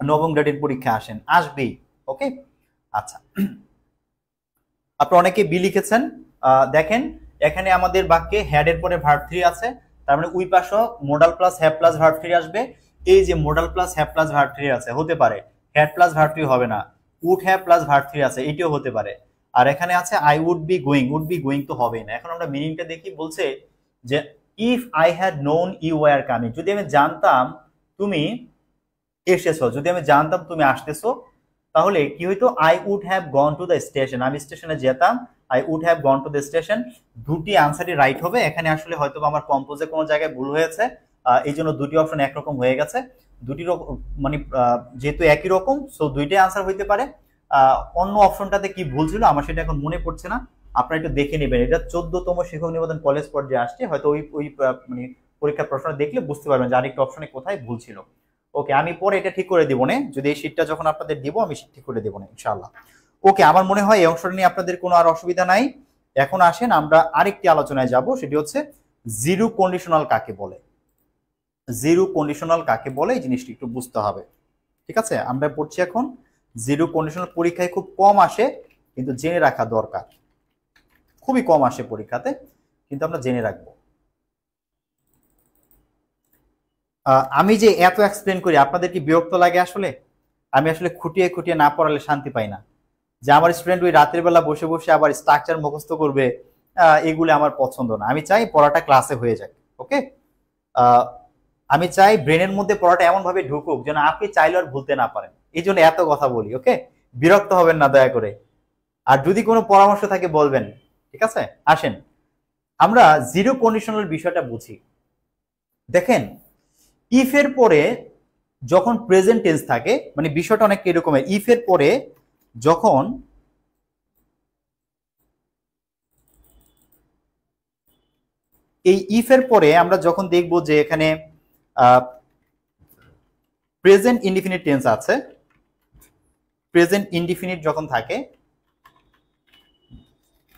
9ম গ্রেডের পরীক্ষা আসেন, আসবেই। ওকে, আচ্ছা, আপনি অনেকে বি লিখেছেন। দেখেন এখানে আমাদের বাক্যে হ্যাড এর পরে ভার্ব থ্রি আছে, তার মানে উই পাশে modal plus have plus verb three আসবে। এই যে modal plus have plus verb three আছে, হতে পারে হ্যাড প্লাস ভার্ব থ্রি হবে না। Would have plus verb three আছে, এটিও হতে পারে। আর এখানে আছে আই উড বি গোয়িং তো হবেই না। এখন আমরা মিনিংটা দেখি, বলছে যে if I had known you were coming, যদি আমি জানতাম তুমি এসেছো, যদি আমি জানতাম তুমি আসতেছো, তাহলে কি হইতো? I would have gone to the station, আমি স্টেশনে যেতাম। I would have gone to the station, দুটি আনসারই রাইট হবে। এখানে আসলে হয়তো আমার কম্পোজে কোনো জায়গায় ভুল হয়েছে, এই জন্য দুটি অপশন একরকম হয়ে গেছে। দুটি মানে যেহেতু একই রকম, সো দুইটাই আনসার হইতে পারে। অন্য অপশনটাতে কি ভুল ছিল আমার সেটা এখন মনে পড়ছে না, আপনারা একটু দেখে নেবেন। এটা 14তম শিক্ষক নিবন্ধন কলেজ পর্যায়ে আসছে, হয়তো ওই মানে পরীক্ষার প্রশ্ন দেখলে বুঝতে পারবেন যে আরেকটা অপশনে কোথায় ভুল ছিল। ওকে, আমি পরে এটা ঠিক করে দিব না, যদি এই শীটটা যখন আপনাদের দিব আমি ঠিক করে দেবো না ইনশাআল্লাহ। ওকে, আমার মনে হয় এই অংশটা নিয়ে আপনাদের কোনো আর অসুবিধা নাই। এখন আসেন আমরা আরেকটি আলোচনায় যাব, সেটি হচ্ছে জিরো কন্ডিশনাল কাকে বলে। জিরো কন্ডিশনাল কাকে বলে এই জিনিসটি একটু বুঝতে হবে, ঠিক আছে? আমরা পড়ছি এখন জিরো কন্ডিশনাল। পরীক্ষায় খুব কম আসে, কিন্তু জেনে রাখা দরকার। খুবই কম আসে পরীক্ষাতে, কিন্তু আমরা জেনে রাখবো। আমি যে এত এক্সপ্লেন করি, আপনাদের কি বিরক্ত লাগে? আসলে আমি আসলে খুঁটিয়ে খুঁটিয়ে না পড়ালে শান্তি পাই না। যে আমার স্টুডেন্ট ওই রাতের বেলা বসে বসে আবার স্ট্রাকচার মুখস্থ করবে, এগুলো আমার পছন্দ না, আমি চাই পড়াটা ক্লাসে হয়ে যাক। ওকে, আমি চাই ব্রেনের মধ্যে পড়াটা এমন ভাবে ঢুকুক যেন আপনি চাইলে আর ভুলতে না পারেন। এই জন্য এত কথা বলি। ওকে, বিরক্ত হবেন না দয়া করে, আর যদি কোনো পরামর্শ থাকে বলবেন। ঠিক আছে, আসেন আমরা জিরো কন্ডিশনাল বিষয়টা বুঝি। দেখেন, ইফ এর পরে যখন প্রেজেন্ট টেন্স থাকে, মানে বিষয়টা অনেক এরকমের। ইফ এর পরে যখন এই ইফ এর পরে আমরা যখন দেখব যে এখানে প্রেজেন্ট ইনডিফিনিট টেন্স আছে, প্রেজেন্ট ইনডিফিনিট যখন থাকে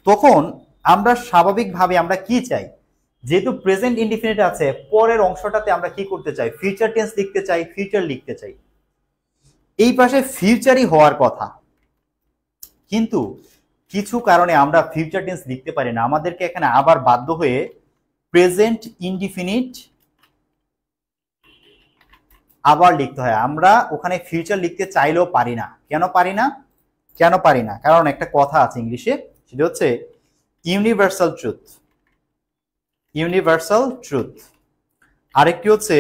তখন আমরা স্বাভাবিকভাবে আমরা কি চাই, যেহেতু প্রেজেন্ট ইনডিফিনিট আছে পরের অংশটাতে আমরা কি করতে চাই, ফিউচার টেন্স লিখতে চাই, ফিউচার লিখতে চাই। এই পাশে ফিউচারই হওয়ার কথা, কিন্তু কিছু কারণে আমরা ফিউচার টেন্স লিখতে পারি না, আমাদেরকে এখানে আবার বাধ্য হয়ে প্রেজেন্ট ইনডিফিনিট আবার লিখতে হয়। আমরা ওখানে ফিউচার লিখতে চাইলেও পারি না। কেন পারি না? কেন পারি না? কারণ একটা কথা আছে ইংলিশে, সেটা হচ্ছে ইউনিভার্সাল ট্রুথ। Universal truth. আরেকটি হচ্ছে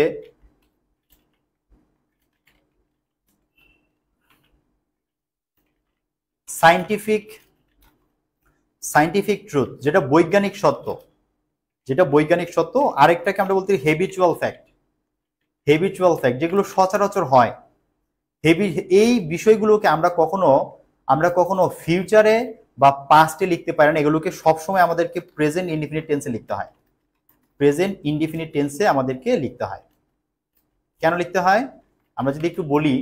সাইন্টিফিক ট্রুথ, যেটা বৈজ্ঞানিক সত্য, যেটা বৈজ্ঞানিক সত্য। আরেকটাকে আমরা বলতে হেবিচুয়াল ফ্যাক্ট। হেবিচুয়াল ফ্যাক্ট যেগুলো সচরাচর হয়, এই বিষয়গুলোকে আমরা কখনো ফিউচারে বা পাস্টে লিখতে পারি না। এগুলোকে সবসময় আমাদেরকে প্রেজেন্ট ইনডিফিনিট টেন্সে লিখতে হয়। প্রেজেন্ট ইনডিফিনিট টেন্সে আমাদেরকে লিখতে হয়। কেন লিখতে হয় আমরা যদি একটু বলি,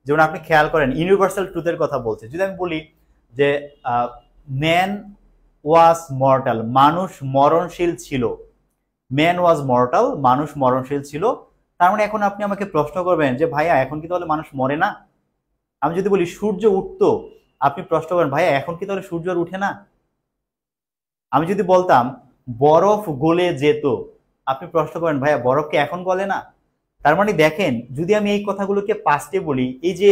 যেমন আপনি খেয়াল করেন ইউনিভার্সাল ট্রুথের কথা বলছে, যদি আমি বলি যে ম্যান ওয়াজ মর্টাল, মানুষ মরণশীল ছিল। ম্যান ওয়াজ মর্টাল, মানুষ মরণশীল ছিল। তার মানে এখন আপনি আমাকে প্রশ্ন করবেন যে ভাইয়া এখন কি তাহলে মানুষ মরে না? আমি যদি বলি সূর্য উঠতো, আপনি প্রশ্ন করবেন ভাইয়া এখন কি তাহলে সূর্য উঠে না? আমি যদি বলতাম বরফ গলে যেত, আপনি প্রশ্ন করেন ভাইয়া বরফ কি এখন গলে না? তার মানে দেখেন, যদি আমি এই কথাগুলোকে পাস্টে বলি, এই যে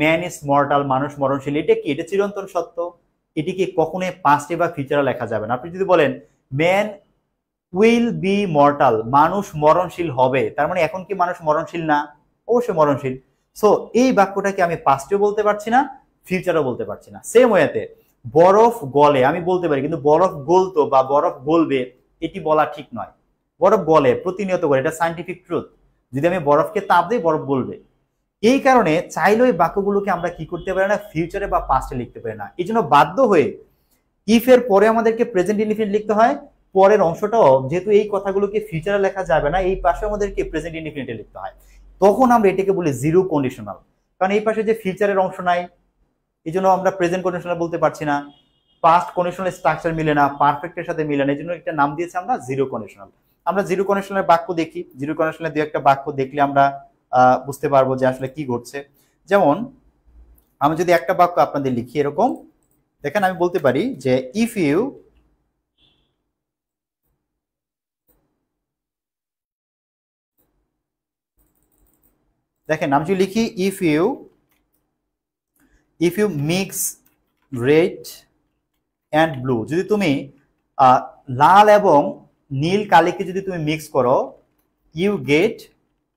ম্যান ইজ মর্টাল, মানুষ মরণশীল, এটা কি? এটা চিরন্তন সত্য। এটিকে কখনোই পাস্টে বা ফিউচারে লেখা যাবে না। আপনি যদি বলেন ম্যান উইল বি মর্টাল, মানুষ মরণশীল হবে, তার মানে এখন কি মানুষ মরণশীল না? অবশ্যই মরণশীল। সো এই বাক্যটাকে আমি পাস্টেও বলতে পারছি না, ফিউচারেও বলতে পারছি না। সেম ওয়েতে বরফ গলে আমি বলতে পারি, কিন্তু বরফ গলতো বা বরফ গলবে এটি বলা ঠিক নয়। বরফ গলে, প্রতিনিয়ত গলে, এটা সাইন্টিফিক ট্রুথ। যদি আমি বরফকে তাপ দিই বরফ গলবে। এই কারণে চাইলেও এই বাক্যগুলোকে আমরা কি করতে পারি না, ফিউচারে বা পাস্টে লিখতে পারি না। এই জন্য বাধ্য হয়ে ইফ এর পরে আমাদেরকে প্রেজেন্ট ইনডিফিনিট লিখতে হয়। পরের অংশটাও যেহেতু এই কথাগুলোকে ফিউচারে লেখা যাবে না, এই পাশে আমাদেরকে প্রেজেন্ট ইনডিফিনিটে লিখতে হয়। তখন আমরা এটাকে বলি জিরো কন্ডিশনাল, কারণ এই পাশে যে ফিউচারের অংশ নাই, এই জন্য আমরা প্রেজেন্ট কন্ডিশনাল বলতে পারছি না। পাস্ট কন্ডিশনাল স্ট্রাকচার মিলে না, পারফেক্টের সাথে মিলে না, এই জন্য একটা নাম দিয়েছি আমরা জিরো কন্ডিশনাল। আমরা জিরো কন্ডিশনালের বাক্য দেখি, জিরো কন্ডিশনালের দু একটা বাক্য দেখলে আমরা বুঝতে পারবো যে আসলে কি ঘটছে। যেমন আমি যদি একটা বাক্য আপনাদের লিখি এরকম, দেখেন আমি বলতে পারি যে ইফ ইউ দেখেন আমি যদি লিখি if you mix red and blue, যদি তুমি লাল এবং নীল কালিকে যদি তুমি মিক্স করো, ইউ গেট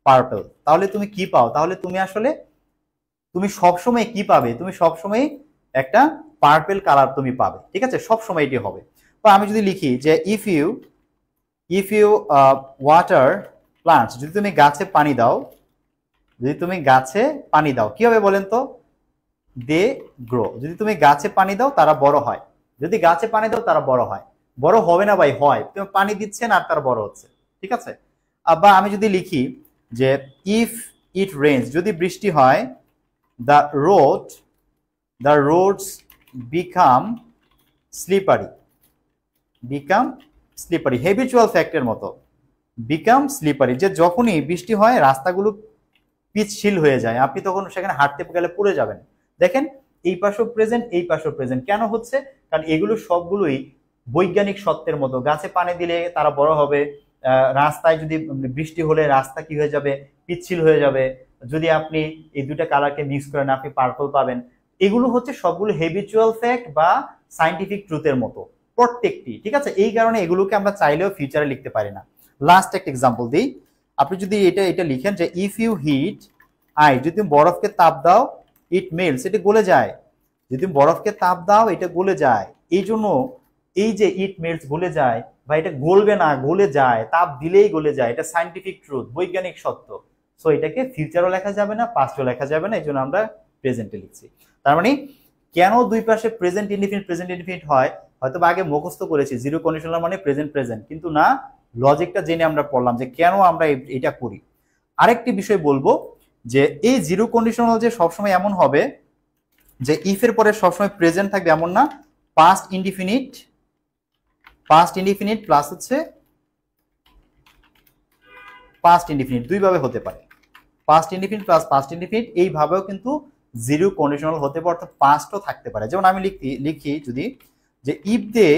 পার্পল, তাহলে তুমি কি পাও? তাহলে তুমি সবসময় কি পাবে? তুমি সবসময় একটা পার্পল কালার তুমি পাবে। ঠিক আছে, সবসময় এটি হবে। তো আমি যদি লিখি যে ইফ ইউ ওয়াটার প্লান্টস, যদি তুমি গাছে পানি দাও, যদি তুমি গাছে পানি দাও কি হবে বলেন তো? They grow. যদি তুমি গাছে পানি দাও তারা বড় হয়। যদি গাছে পানি দাও তারা বড় হয়। বড় হবে না ভাই, হয়। তুমি পানি দিচ্ছেন আর তারা বড় হচ্ছে। ঠিক আছে। বা আমি যদি লিখি যে ইফ ইট রেইনস, যদি বৃষ্টি হয়, দ্য রোডস বিকাম স্লিপারি। হেবিচুয়াল ফ্যাক্টের মতো বিকাম স্লিপারি, যে যখনই বৃষ্টি হয় রাস্তাগুলো পিচ্ছিল হয়ে যায়, আপনি তখন সেখানে হাঁটতে গেলে পড়ে যাবেন। দেখেন এই পাশও প্রেজেন্ট, এই পাশও প্রেজেন্ট। কেন হচ্ছে? কারণ এগুলো সবগুলোই বৈজ্ঞানিক সত্যের মতো। গাছে পানি দিলে তারা বড় হবে, রাস্তায় যদি বৃষ্টি হলে রাস্তা কি হয়ে যাবে, পিচ্ছিল হয়ে যাবে। যদি আপনি এই দুটা কালারকে মিক্স করেন আপনি পার্পল পাবেন। এগুলো হচ্ছে সবগুলো হেবিচুয়াল ফ্যাক্ট বা সাইন্টিফিক ট্রুথের মতো। প্রত্যেকটি, ঠিক আছে। এই কারণে এগুলোকে আমরা চাইলেও ফিউচারে লিখতে পারি না। লাস্ট একটা এক্সাম্পল দিই, আপনি যদি এটা লিখেন যে ইফ ইউ হিট আই, যদি তুমি বরফকে তাপ দাও ইট মেল্টস, এটা গলে যায়। যদি তুমি বরফকে তাপ দাও এটা গলে যায়। এই জন্য এই যে ইট মেল্টস গলে যায়, বা এটা গলবে না, গলে যায়, তাপ দিলেই গলে যায়, এটা সায়েন্টিফিক ট্রুথ, বৈজ্ঞানিক সত্য। সো এটাকে ফিউচারও লেখা যাবে না, পাস্টও লেখা যাবে না, এই জন্য আমরা প্রেজেন্টে লিখছি। তার মানে কেন দুই পাশে প্রেজেন্ট ইনডিফিনিট হয়, হয়তো আগে মুখস্থ করেছি জিরো কন্ডিশনাল মানে প্রেজেন্ট, কিন্তু না, লজিকটা জেনে আমরা পড়লাম যে কেন আমরা এটা করি। আরেকটি বিষয় বলবো যে এই জিরো কন্ডিশনাল যে সবসময় এমন হবে যে ইফ এর পরে সবসময় প্রেজেন্ট থাকবে এমন না, পাস্ট ইনডিফিনিট প্লাস হচ্ছে পাস্ট ইনডিফিনিট, দুইভাবে হতে পারে। Past indefinite plus past indefinite এইভাবেও কিন্তু জিরো কন্ডিশনাল হতে পারে, অর্থাৎ পাস্টও থাকতে পারে। যেমন আমি লিখি যদি যে ইফ দে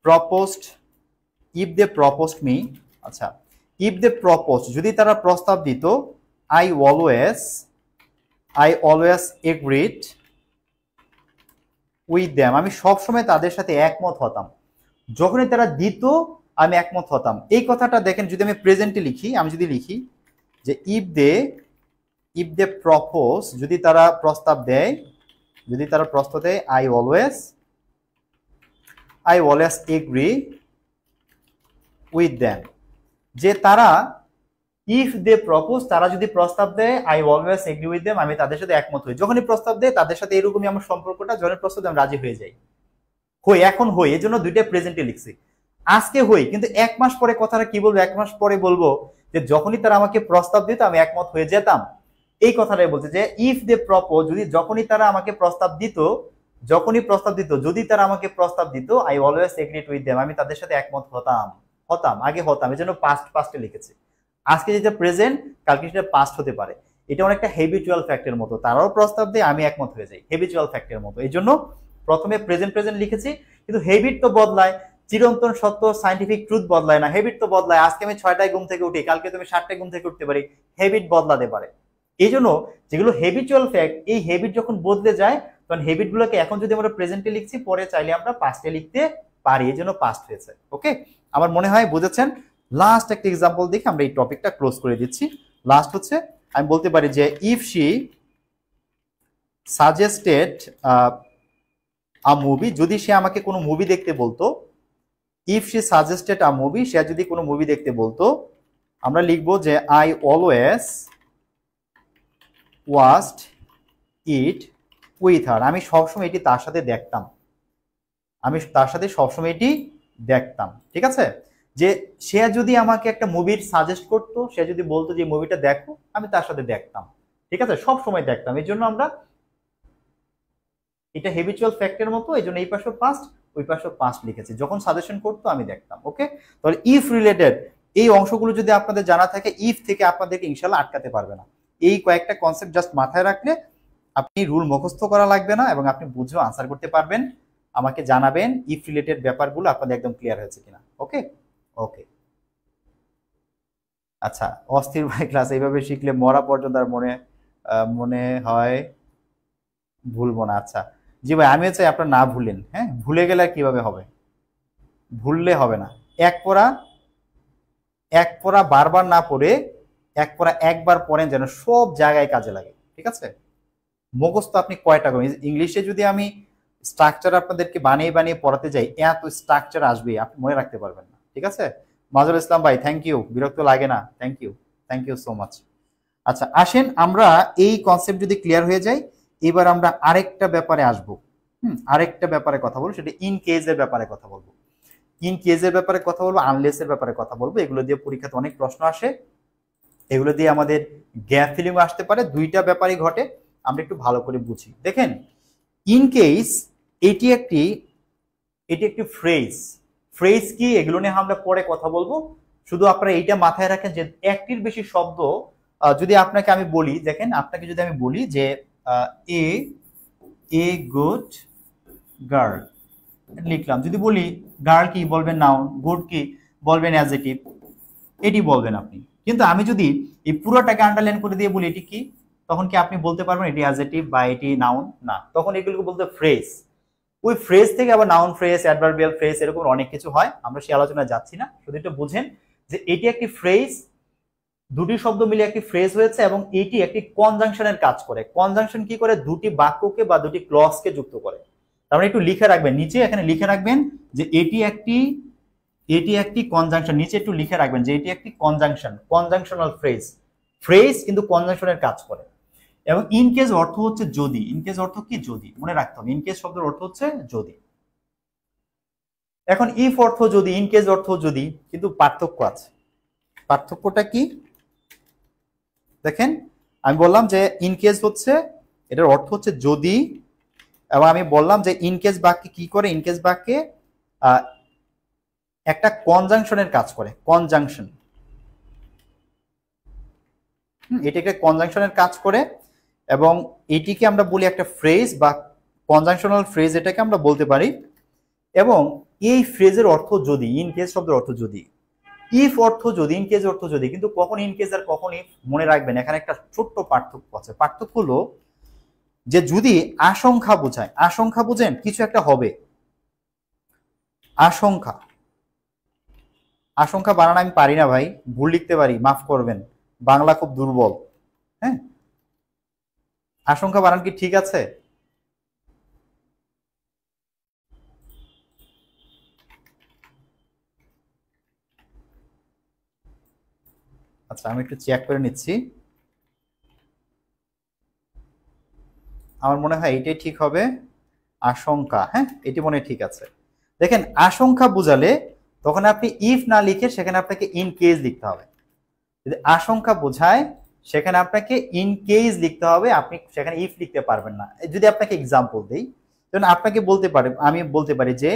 প্রপোজড মি, আচ্ছা ইফ দে প্রপোজ, যদি তারা প্রস্তাব দিত, I always agreed with them, আমি সবসময় তাদের সাথে একমত হতাম। যখনই তারা দিত আমি একমত হতাম। এই কথাটা দেখেন, যদি আমি প্রেজেন্টে লিখি, আমি যদি লিখি যে ইফ দে প্রপোজ, যদি তারা প্রস্তাব দেয়, I always agree with them, যে তারা ইফ দে প্রপোজ, তারা যদি প্রস্তাব দেয়, I always agree with them, আমি তাদের সাথে একমত হই। যখনই প্রস্তাব দেয় তাদের সাথে এরকমই আমার সম্পর্কটা, যখনই প্রস্তাব দেয় আমি রাজি হয়ে যাই। এখন হই, এই জন্য দুইটা প্রেজেন্টে লিখছি। আজকে হই, কিন্তু এক মাস পরে কথাটা কি বলবো, এক মাস পরে বলবো যে যখনই তারা আমাকে প্রস্তাব দিত আমি একমত হয়ে যেতাম। এই কথাটাই বলছে যে ইফ দে প্রপোজ, যখনই তারা আমাকে প্রস্তাব দিত, যদি তারা আমাকে প্রস্তাব দিত, I always agreed with them, আমি তাদের সাথে একমত হতাম, আগে হতাম, এই জন্য পাস্টে লিখেছি। আজকে যেটা প্রেজেন্ট, কালকে সেটা পাস্ট হতে পারে। এটা অনেকটা হেবিচুয়াল ফ্যাক্টের মতো, তারাও প্রস্তাব দেয় আমি একমত হয়ে যাই, হেবিচুয়াল ফ্যাক্টের মতো। এই জন্য প্রথমে প্রেজেন্ট লিখেছি, কিন্তু হেবিট তো বদলায়, চিরন্তন সত্য সায়েন্টিফিক ট্রুথ বদলায় না, হেবিট তো বদলায়। আজকে আমি 6টায় ঘুম থেকে উঠি, কালকে তুমি 7টায় ঘুম থেকে উঠতে পারি, হেবিট বদলাতে পারে। এই জন্য যেগুলো হেবিচুয়াল ফ্যাক্ট, এই হেবিট যখন বদলে যায় তখন হেবিট গুলোকে এখন যদি আমরা প্রেজেন্টে লিখছি, পরে চাইলে আমরা পাস্টে লিখতে পারি, এই জন্য পাস্ট হয়েছে। ওকে, আমার মনে হয় বুঝেছেন। লাস্ট একটা এক্সাম্পল দেখে আমরা এই টপিকটা ক্লোজ করে দিচ্ছি। লাস্ট হচ্ছে আমি বলতে পারি যে if she suggested a movie, যদি সে আমাকে কোনো মুভি দেখতে বলতো, if she suggested a movie, সে যদি কোনো মুভি দেখতে বলতো, আমরা লিখবো যে I always watched it with her, আমি সবসময় এটি তার সাথে দেখতাম, ঠিক আছে। যে সে যদি আমাকে একটা মুভির সাজেস্ট করতো, সে যদি বলতো যে মুভিটা দেখো, আমি তার সাথে দেখতাম, ঠিক আছে, সব সময় দেখতাম। এই জন্য আমরা এটা হেবিচুয়াল ফ্যাক্টের মতো, এই জন্য এই পাশে পাস্ট, ওই পাশে পাস্ট লিখেছি, যখন সাজেশন করতো আমি দেখতাম। ওকে, তাহলে ইফ রিলেটেড এই অংশগুলো যদি আপনাদের জানা থাকে, ইফ থেকে আপনাদেরকে ইনশাল্লাহ আটকাতে পারবে না। এই কয়েকটা কনসেপ্ট জাস্ট মাথায় রাখলে আপনি রুল মুখস্থ করা লাগবে না, এবং আপনি বুঝেও আনসার করতে পারবেন। আমাকে জানাবেন ইফ রিলেটেড ব্যাপারগুলো আপনাদের একদম ক্লিয়ার হয়েছে কিনা। ওকে ওকে, আচ্ছা, অস্থির ভাই ক্লাস এইভাবে শিখলে মরা পর্যন্ত আর মনে হয় ভুলবো না। আচ্ছা জি ভাই, আমিও চাই আপনারা না ভুলেন। হ্যাঁ, ভুলে গেলে আর কিভাবে হবে, ভুললে হবে না। এক পড়া বারবার না পড়ে এক পড়া একবার পড়েন, যেন সব জায়গায় কাজে লাগে, ঠিক আছে। মুখস্থ আপনি কয়টা করেন, ইংলিশে যদি আমি স্ট্রাকচার আপনাদেরকে বানিয়ে পড়াতে যাই, এত স্ট্রাকচার আসবে আপনি মনে রাখতে পারবেন না, ঠিক আছে। মাজুল ইসলাম ভাই থ্যাংক ইউ, বিরক্ত লাগে না, থ্যাংক ইউ সো মাচ। আচ্ছা আসেন আমরা এই কনসেপ্ট যদি ক্লিয়ার হয়ে যায়, এবার আমরা আরেকটা ব্যাপারে আসবো। আরেকটা ব্যাপারে কথা বলবো, সেটা ইন কেজের ব্যাপারে কথা বলবো। আনলেস এর ব্যাপারে কথা বলবো। এগুলো দিয়ে পরীক্ষাতে অনেক প্রশ্ন আসে, এগুলো দিয়ে আমাদের গ্যাপ ফিলিং আসতে পারে। দুইটা ব্যাপারই ঘটে, আমরা একটু ভালো করে বুঝি। দেখেন, ইন কেস এটি একটি ফ্রেজ কি, এগুলো নিয়ে আমরা পরে কথা বলবো। শুধু আপনারা এইটা মাথায় রাখেন যে একটির বেশি শব্দ যদি আপনাকে আমি বলি, দেখেন আপনাকে যদি আমি বলি যে এ গুড গার্ল লিখলাম, যদি বলি গার্ল কি বলবেন নাউন, গুড কি বলবেন অ্যাডজেক্টিভ, এটি বলবেন আপনি। কিন্তু আমি যদি এই পুরোটাকে আন্ডারলাইন করে দিয়ে বলি এটি কি, তখন কি আপনি বলতে পারবেন এটি অ্যাডজেক্টিভ বা এটি নাউন? না, তখন এগুলোকে বলতে ফ্রেজ। ওই ফ্রেজ থেকে আবার নাউন ফ্রেজ, অ্যাডভার্বিয়াল ফ্রেজ, এরকম অনেক কিছু হয়, আমরা সেই আলোচনায় যাচ্ছি না। শুধু একটু বুঝেন যে এটি একটি ফ্রেজ, দুটি শব্দ মিলে একটি ফ্রেজ হয়েছে এবং এটি একটি কনজাংশনের কাজ করে। কনজাংশন কি করে? দুটি বাক্যকে বা দুটি ক্লজকে যুক্ত করে। তার মানে একটু লিখে রাখবেন, নিচে এখানে লিখে রাখবেন যে এটি একটি কনজাংশন। নিচে একটু লিখে রাখবেন যে এটি একটি কনজাংশন, কনজাংশনাল ফ্রেজ। ফ্রেজ কিন্তু কনজাংশনের কাজ করে। এবং ইন কেস অর্থ হচ্ছে যদি। ইন কেস অর্থ কি? যদি। মনে রাখতে হবে ইন কেস শব্দের অর্থ হচ্ছে যদি। এখন ইফ অর্থ যদি, ইন কেস অর্থ যদি, কিন্তু পার্থক্য আছে। পার্থক্যটা কি দেখেন, আমি বললাম যে ইন কেস হচ্ছে, এটার অর্থ হচ্ছে যদি, এবং আমি বললাম যে ইন কেস বাক্যে কি করে? ইন কেস বাক্যে একটা কনজাংশনের কাজ করে, কনজাংশন। এটি একটা কনজাংশনের কাজ করে এবং এটিকে আমরা বলি একটা ফ্রেজ বা কনজাংশনাল ফ্রেজ, এটাকে আমরা বলতে পারি। এবং এই ফ্রেজের অর্থ যদি, ইন কেস শব্দের অর্থ যদি। ইফ অর্থ যদি, ইন কেস অর্থ যদি, কিন্তু কখন ইন কেস আর কখন ইফ মনে রাখবেন এখানে একটা ছোট্ট পার্থক্য আছে। পার্থক্য হলো যে যদি আশঙ্কা বোঝায়, আশঙ্কা বুঝেন কিছু একটা হবে, আশঙ্কা। আশঙ্কা বানান আমি পারি না ভাই, ভুল লিখতে পারি, মাফ করবেন, বাংলা খুব দুর্বল। হ্যাঁ, আশঙ্কা বানান কি ঠিক আছে? আচ্ছা, আমি একটু চেক করে নিচ্ছি। আমার মনে হয় এটাই ঠিক হবে, আশঙ্কা। হ্যাঁ, এটি মনে হয় ঠিক আছে। দেখেন, আশঙ্কা বোঝালে তখন আপনি ইফ না লিখে সেখানে আপনাকে ইন কেস লিখতে হবে। যদি আশঙ্কা বোঝায় সেখানে আপনাকে ইন কেস লিখতে হবে, আপনি সেখানে ইফ লিখতে পারবেন না। যদি আপনাকে এক্সাম্পল দেই, তখন আপনাকে বলতে পারি, আমি বলতে পারি যে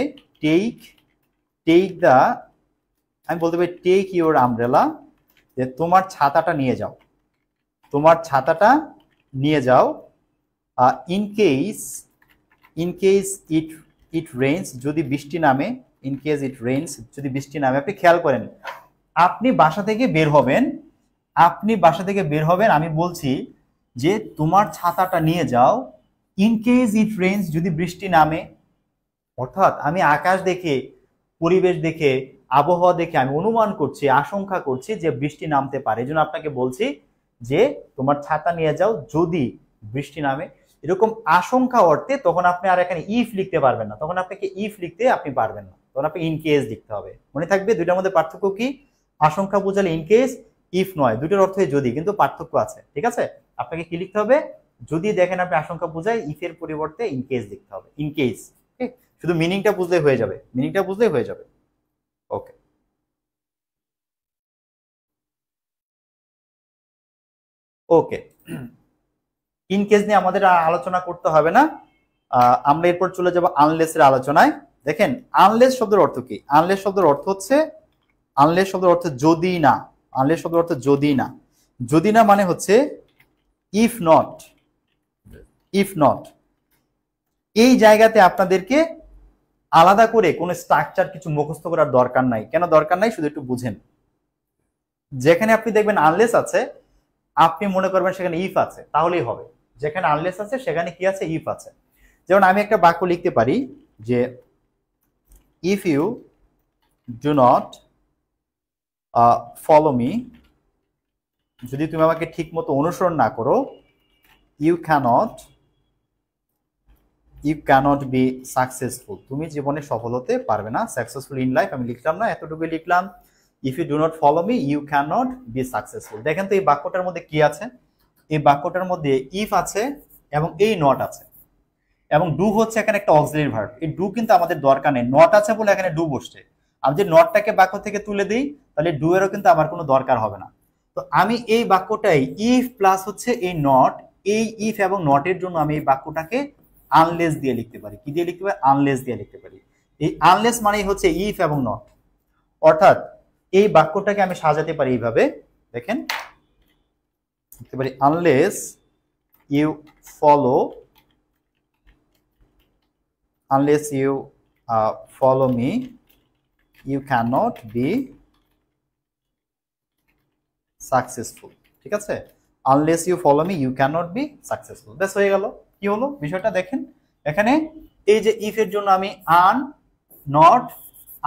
টেক দ্য, আমি বলতে পারি টেক ইউর আমব্রেলা, যে তোমার ছাতাটা নিয়ে যাও, তোমার ছাতাটা নিয়ে যাও। ইন কেস ইট রেইনস, যদি বৃষ্টি নামে। ইন কেস ইট রেইনস, যদি বৃষ্টি নামে। আপনি খেয়াল করেন, আপনি বাসা থেকে বের হবেন, আমি বলছি যে তোমার ছাতাটা নিয়ে যাও, ইন কেস ইট রেইনস, যদি বৃষ্টি নামে। অর্থাৎ আমি আকাশ দেখে, পরিবেশ দেখে, আবহাওয়া দেখে আমি অনুমান করছি, আশঙ্কা করছি যে বৃষ্টি নামতে পারে, এই জন্য আপনাকে বলছি যে তোমার ছাতা নিয়ে যাও যদি বৃষ্টি নামে। এরকম আশঙ্কা অর্থে তখন আপনি আর এখানে ইফ লিখতে পারবেন না, তখন আপনাকে ইফ লিখতে আপনি পারবেন না, তখন আপনি ইন কেস লিখতে হবে। মনে থাকবে দুইটার মধ্যে পার্থক্য কি? আশঙ্কা বোঝালে ইন কেস, ইফ নয়, দুটোর অর্থই যদি, কিন্তু পার্থক্য আছে। ঠিক আছে, আপনাকে কি লিখতে হবে? যদি দেখেন আপনি আশঙ্কা বোঝায়, ইফ এর পরিবর্তে ইন কেস লিখতে হবে, ইন কেস। শুধু মিনিংটা বুঝলেই হয়ে যাবে, মিনিংটা বুঝলেই হয়ে যাবে। ওকে, ওকে। ইন কেস নিয়ে আমাদের আলোচনা করতে হবে না। আমরা এরপর চলে যাব আনলেস এর আলোচনায়। দেখেন, আনলেস শব্দের অর্থ কি? আনলেস শব্দের অর্থ হচ্ছে, আনলেস শব্দের অর্থ যদি না। আনলেস শব্দের অর্থ যদি না। যদি না মানে হচ্ছে ইফ নট, ইফ নট। এই জায়গাতে আপনাদেরকে আলাদা করে কোনো স্ট্রাকচার কিছু মুখস্থ করার দরকার নাই। কেন দরকার নাই? শুধু একটু বুঝেন। যেখানে আপনি দেখবেন আনলেস আছে, আপনি মনে করবেন সেখানে ইফ আছে, তাহলেই হবে। যেখানে আনলেস আছে সেখানে কি আছে? ইফ আছে। যেমন আমি একটা বাক্য লিখতে পারি যে if you do not follow me, যদি তুমি আমাকে ঠিক মতো অনুসরণ না করো, ইউ ক্যানট বি সাকসেসফুল, তুমি জীবনে সফল হতে পারবে না। সাকসেসফুল ইন লাইফ আমি লিখলাম না, এতটুকু লিখলাম। If you do not follow me, you can't be successful. দেখেন তো এই বাক্যটার মধ্যে কি আছে? এই বাক্যটার মধ্যে ইফ আছে এবং এই নট আছে, এবং ডু হচ্ছে এখানে একটা অক্সিলারি ভার্ব। এই ডু কিন্তু আমাদের দরকার নেই, নট আছে বলে এখানে ডু বসছে। আমি যে নটটাকে বাক্য থেকে তুলে দিই, তাহলে ডু এরও কিন্তু আমার কোনো দরকার হবে না। তো আমি এই বাক্যটাই ইফ প্লাস হচ্ছে এই নট, এই ইফ এবং নটের জন্য আমি এই বাক্যটাকে আনলেস দিয়ে লিখতে পারি। কি দিয়ে লিখতে পারি? আনলেস দিয়ে লিখতে পারি। এই আনলেস মানেই হচ্ছে ইফ এবং নট। অর্থাৎ এই বাক্যটাকে আমি সাজাতে পারি এইভাবে, দেখেন, লিখতে পারি unless you follow, unless you follow me, you cannot be successful। ঠিক আছে, unless you follow me, you cannot be successful। ব্যাস হয়ে গেল। কি হলো বিষয়টা? দেখেন এখানে এই যে ইফ এর জন্য আমি আন, নট,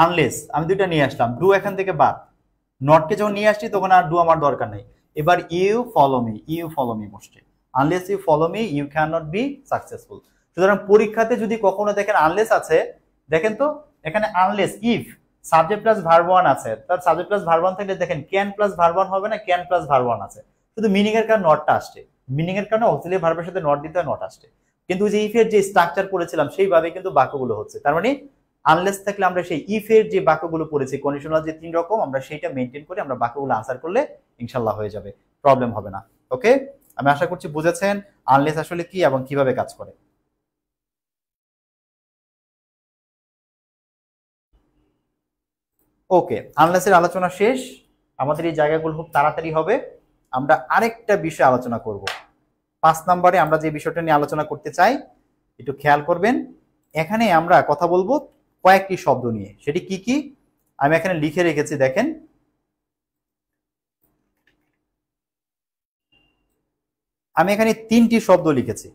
আনলেস আমি দুইটা নিয়ে আসলাম, ডু এখান থেকে বাদ, নটকে যখন নিয়ে আসছি তখন আর ডু আমার দরকার নেই। এবার ইউ ফলো মি বসছে, unless you follow me you can not be successful. সুতরাং পরীক্ষাতে যদি কখনো দেখেন আনলেস আছে, দেখেন তো এখানে unless if subject plus verb one আছে, তার সাবজেক্ট প্লাস ভার্ব ওয়ান থাকলে দেখেন ক্যান প্লাস ভার্ব ওয়ান হবে না, ক্যান প্লাস ভার্ব ওয়ান আছে, শুধু মিনিং এর কারণে নটটা আসছে, মিনিং এর কারণে অক্সিলিয়ারি ভার্বের সাথে নট দিতে হয়, নট আসছে। কিন্তু যে ইফ এর যে স্ট্রাকচার পড়েছিলাম সেইভাবে কিন্তু বাক্যগুলো হচ্ছে। তার মানে আনলেস থাকলে আমরা সেই ইফ এর যে বাক্যগুলো পড়েছি কন্ডিশনাল যে 3 রকম, আমরা সেইটা মেইনটেইন করে আমরা বাক্যগুলো আনসার করলে ইনশাআল্লাহ হয়ে যাবে, প্রবলেম হবে না। ওকে, আমি আশা করছি বুঝেছেন আনলেস আসলে কি এবং কিভাবে কাজ করে। ওকে, আনলেসের আলোচনা শেষ। আমাদের এই জায়গাগুলো খুব তাড়াতাড়ি হবে। আমরা আরেকটা বিষয় আলোচনা করব। 5 নম্বরে আমরা যে বিষয়টা নিয়ে আলোচনা করতে চাই একটু খেয়াল করবেন। এখানে আমরা কথা বলবো কয়েকটি শব্দ নিয়ে, সেটি কি কি আমি এখানে লিখে রেখেছি দেখেন। আমি এখানে 3টি শব্দ লিখেছি,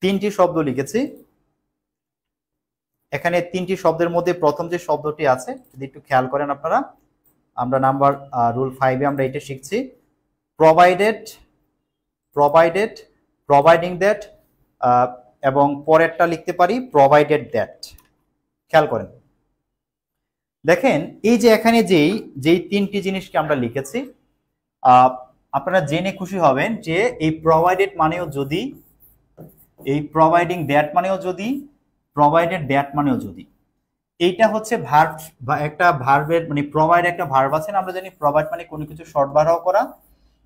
3টি শব্দ লিখেছি। এখানে 3টি শব্দের মধ্যে প্রথম যে শব্দটি আছে যদি একটু খেয়াল করেন আপনারা, আমরা নাম্বার রুল 5 এ আমরা এটা শিখছি, প্রোভাইডেড, প্রোভাইডিং দ্যাট, এবং পরেরটা লিখতে পারি প্রোভাইডেড দ্যাট। খেয়াল করেন, দেখেন এই যে এখানে যেই 3টি জিনিসকে আমরা লিখেছি, আপনারা জেনে খুশি হবেন যে এই প্রোভাইডেড মানেও যদি, এই প্রোভাইডিং দ্যাট মানেও যদি, প্রোভাইডেড দ্যাট মানেও যদি, এইটা হচ্ছে ভার্ব বা একটা ভার্বের মানে প্রোভাইড একটা ভার্ব আছে না, আমরা জানি প্রোভাইড মানে কোনো কিছু সরবরাহ করা।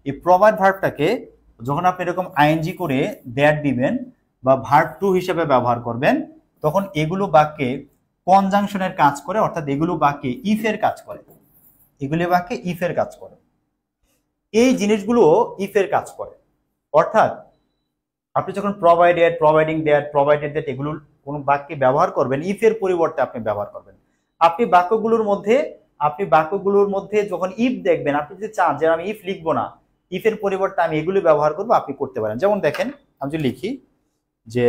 এই প্রোভাইড ভার্বটাকে যখন আপনি এরকম আইএনজি করে দ্যাট দিবেন বা ভার্ব টু হিসেবে ব্যবহার করবেন, তখন এগুলো বাক্যে কনজাংশনের কাজ করে, অর্থাৎ এগুলো বাক্যে ইফ এর কাজ করে, এগুলো বাক্যে ইফ এর কাজ করে, এই জিনিসগুলো ইফ এর কাজ করে। অর্থাৎ আপনি যখন provided, providing that, provided that এগুলো কোন বাক্যে ব্যবহার করবেন, ইফ এর পরিবর্তে আপনি ব্যবহার করবেন। আপনি বাক্যগুলোর মধ্যে যখন ইফ দেখবেন, আপনি যদি চান যে আমি ইফ লিখবো না, ইফ এর পরিবর্তে আমি এগুলো ব্যবহার করবো, আপনি করতে পারেন। যেমন দেখেন আমি যদি লিখি যে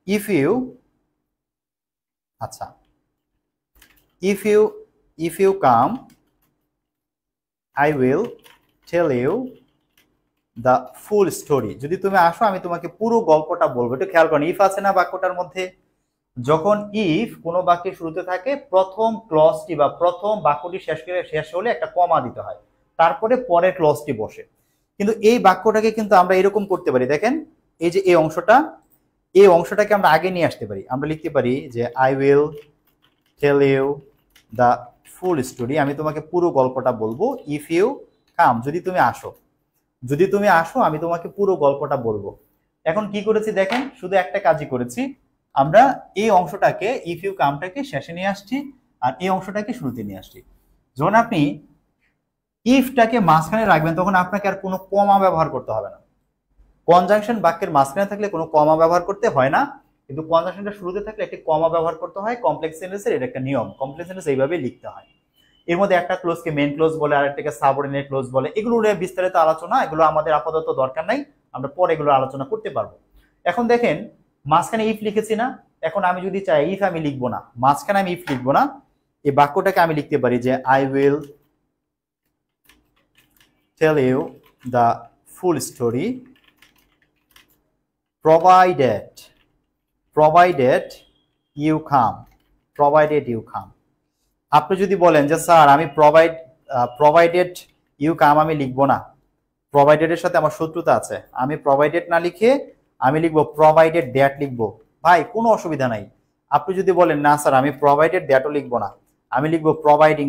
ইফ ইউ, আচ্ছা if you come I will tell you the full story. যদি তুমি আসো আমি তোমাকে পুরো গল্পটা বলবো। একটু খেয়াল করেন, ইফ আছে না বাক্যটার মধ্যে, যখন ইফ কোনো বাক্যের শুরুতে থাকে প্রথম ক্লজটি বা প্রথম বাক্যটি শেষ হলে একটা কমা দিতে হয়, তারপরে পরের ক্লজটি বসে। কিন্তু এই বাক্যটাকে কিন্তু আমরা এরকম করতে পারি, দেখেন এই যে এই অংশটাকে আমরা আগে নিয়ে আসতে পারি। আমরা লিখতে পারি যে I will tell you the full story, আমি তোমাকে পুরো গল্পটা বলবো। ইফ ইউ কাম, যদি তুমি আসো আমি তোমাকে পুরো গল্পটা বলবো। এখন কি করেছি দেখেন, শুধু একটা কাজই করেছি, আমরা এই অংশটাকে ইফ ইউ কামটাকে শেষে নিয়ে আসছি আর এই অংশটাকে শুরুতে নিয়ে আসছি। যখন আপনি ইফটাকে মাঝখানে রাখবেন তখন আপনাকে আর কোনো কমা ব্যবহার করতে হবে না। কনজাংশন বাক্যের মাঝখানে থাকলে কোনো কমা ব্যবহার করতে হয় না, কিন্তু কনজাংশনটা শুরুতে থাকলে একটি কমা ব্যবহার করতে হয়। কমপ্লেক্স সেন্টেন্সের এটা একটা নিয়ম, কমপ্লেক্স সেন্টেন্স এইভাবে লিখতে হয়। এর মধ্যে একটা ক্লোজকে মেইন ক্লোজ বলে, আরেকটাকে সাবঅর্ডিনেট ক্লোজ বলে। এগুলো নিয়ে বিস্তারিত আলোচনা, এগুলো আমাদের আপাতত দরকার নাই, আমরা পরে এগুলো আলোচনা করতে পারবো। এখন দেখেন মাঝখানে ইফ লিখেছি না, এখন আমি যদি চাই ইফ আমি লিখবো না, মাঝখানে আমি ইফ লিখবো না, এই বাক্যটাকে আমি লিখতে পারি যে I will tell you the full story provided you come, provided you come। আপনি যদি বলেন যে স্যার আমি provided you come আমি লিখবো না, প্রোভাইডেড এর সাথে আমার শত্রুতা আছে, আমি প্রোভাইডেড না লিখে আমি লিখবো প্রোভাইডেড দ্যাট লিখবো, ভাই কোনো অসুবিধা নাই। আপনি যদি বলেন না স্যার আমি প্রোভাইডেড দ্যাটও লিখবো না, আমি লিখবো প্রোভাইডিং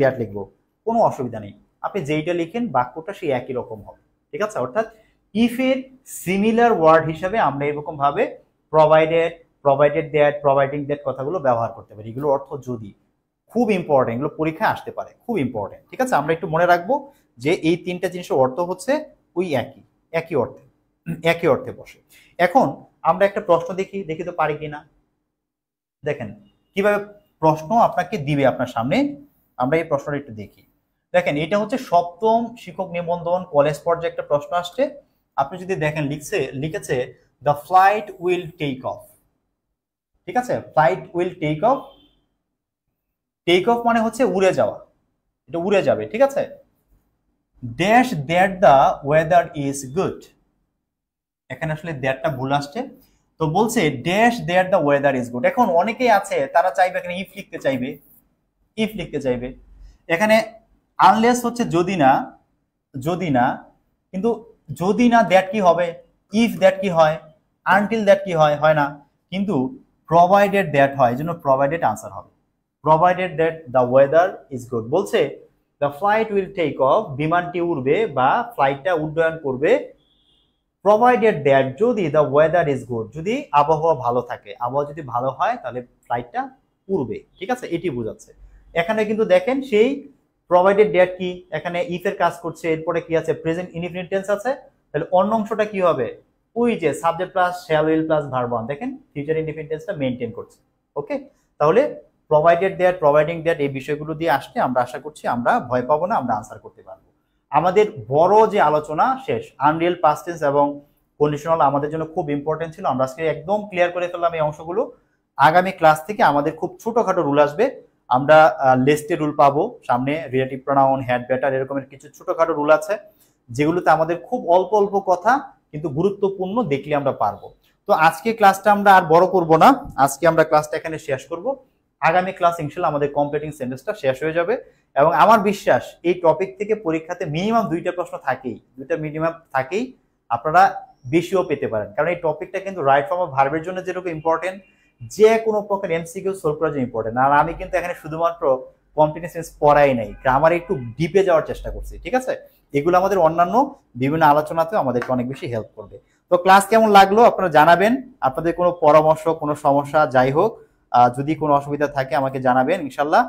দ্যাট লিখবো, কোনো অসুবিধা নেই। আপনি যেইটা লিখেন বাক্যটা সেই একই রকম হবে, ঠিক আছে। অর্থাৎ ইফ এর সিমিলার ওয়ার্ড হিসাবে আমরা এরকম ভাবে প্রোভাইডেড দ্যাট, প্রোভাইডিং দ্যাট কথাগুলো ব্যবহার করতে পারি। এগুলো অর্থ যদি খুব ইম্পর্টেন্ট, এগুলো পরীক্ষায় আসতে পারে, খুব ইম্পর্টেন্ট, ঠিক আছে। আমরা একটু মনে রাখবো যে এই 3টা জিনিসের অর্থ হচ্ছে ওই একই অর্থে বসে। এখন আমরা একটা প্রশ্ন দেখি তো পারি কিনা। দেখেন কিভাবে প্রশ্ন আপনাকে দিবে আপনার সামনে, আমরা এই প্রশ্নটা একটু দেখি। দেখেন এটা হচ্ছে 7ম শিক্ষক নিবন্ধন কলেজ পর্যায়ে একটা প্রশ্ন আসছে। আপনি যদি দেখেন লিখেছে the flight will take off. ঠিক আছে, flight will take off, take off মানে হচ্ছে উড়ে যাওয়া, এটা উড়ে যাবে। ঠিক আছে, dash that the weather is good, এখানে আসলে দ্যাটটা ভুল আসছে, তো বলছে dash that the weather is good. এখন অনেকেই আছে তারা চাইবে এখানে ইফ লিখতে চাইবে, ইফ লিখতে চাইবে, এখানে আনলেস হচ্ছে যদি না, যদি না, কিন্তু যদি না দ্যাট কি হবে, ইফ দ্যাট কি হয়, আনটিল দ্যাট কি হয়, হয় না, কিন্তু প্রোভাইডেড দ্যাট হয়, এই জন্য প্রোভাইডেড আনসার হবে। Provided that the weather is good, বলছে the flight will take off, বিমানটি উড়বে বা ফ্লাইটটা উড্ডয়ন করবে, প্রোভাইডেড দ্যাট যদি দ্য ওয়েদার ইজ গুড, যদি আবহাওয়া ভালো থাকে, আবহাওয়া যদি ভালো হয় তাহলে ফ্লাইটটা উড়বে। ঠিক আছে, এটি বোঝাচ্ছে। এখানে কিন্তু দেখেন সেই প্রোভাইডেড দ্যাট কি, এখানে ইফ এর কাজ করছে, এরপরে কি আছে, প্রেজেন্ট ইনডিফিনিট টেন্স আছে, তাহলে অন্য অংশটা কি হবে, ওই যে subject plus shall will plus verb one, দেখেন ফিউচার ইনডিফিনিট টেন্সটা মেইনটেইন করছে। ওকে, তাহলে প্রোভাইডেড দ্যাট, প্রোভাইডিং দ্যাট, এই বিষয়গুলো দিয়ে আসলে আমরা আশা করছি আমরা ভয় পাবো না, আমরা আনসার করতে পারবো। আমাদের বড় যে আলোচনা শেষ, আনরিয়েল পাস্ট টেন্স এবং কন্ডিশনাল আমাদের জন্য খুব ইম্পর্টেন্ট ছিল, আমরা আজকে একদম ক্লিয়ার করে ফেললাম এই অংশগুলো। আগামী ক্লাস থেকে আমাদের খুব ছোটখাটো রুল আসবে, আমরা লিস্টে রুল পাবো সামনে, রিলেটিভ প্রোনাউন, হ্যাড, বেটার, এরকমের কিছু ছোটখাটো রুল আছে যেগুলোতে আমাদের খুব অল্প অল্প কথা কিন্তু গুরুত্বপূর্ণ, দেখলে আমরা পারবো। তো আজকে ক্লাসটা আমরা আর বড় করব না, আজকে আমরা ক্লাসটা এখানে শেষ করব। আগামী ক্লাস ইনশাআল্লাহ আমাদের কমপ্লিটিং সেন্টেন্সটা শেষ হয়ে যাবে, এবং আমার বিশ্বাস এই টপিক থেকে পরীক্ষাতে মিনিমাম 2টা প্রশ্ন থাকেই, 2টা মিনিমাম থাকেই, আপনারা বেশিও পেতে পারেন, কারণ এই টপিকটা কিন্তু রাইট ফর্ম অফ ভার্বের জন্য যেরকম ইম্পর্টেন্ট, যে কোনো প্রকার এমসিকিউ সলভ করার জন্য ইম্পর্টেন্ট। আর আমি কিন্তু এখানে শুধুমাত্র কন্টিনিউয়াস টেন্স পড়াই নাই, গ্রামারে একটু ডিপে যাওয়ার চেষ্টা করছি। ঠিক আছে, এগুলো আমাদের অন্যান্য বিভিন্ন আলোচনাতেও আমাদেরকে অনেক বেশি হেল্প করবে। তো ক্লাস কেমন লাগলো আপনারা জানাবেন, আপনাদের কোনো পরামর্শ, কোনো সমস্যা যাই হোক, যদি কোনো অসুবিধা থাকে আমাকে জানাবেন, ইনশাল্লাহ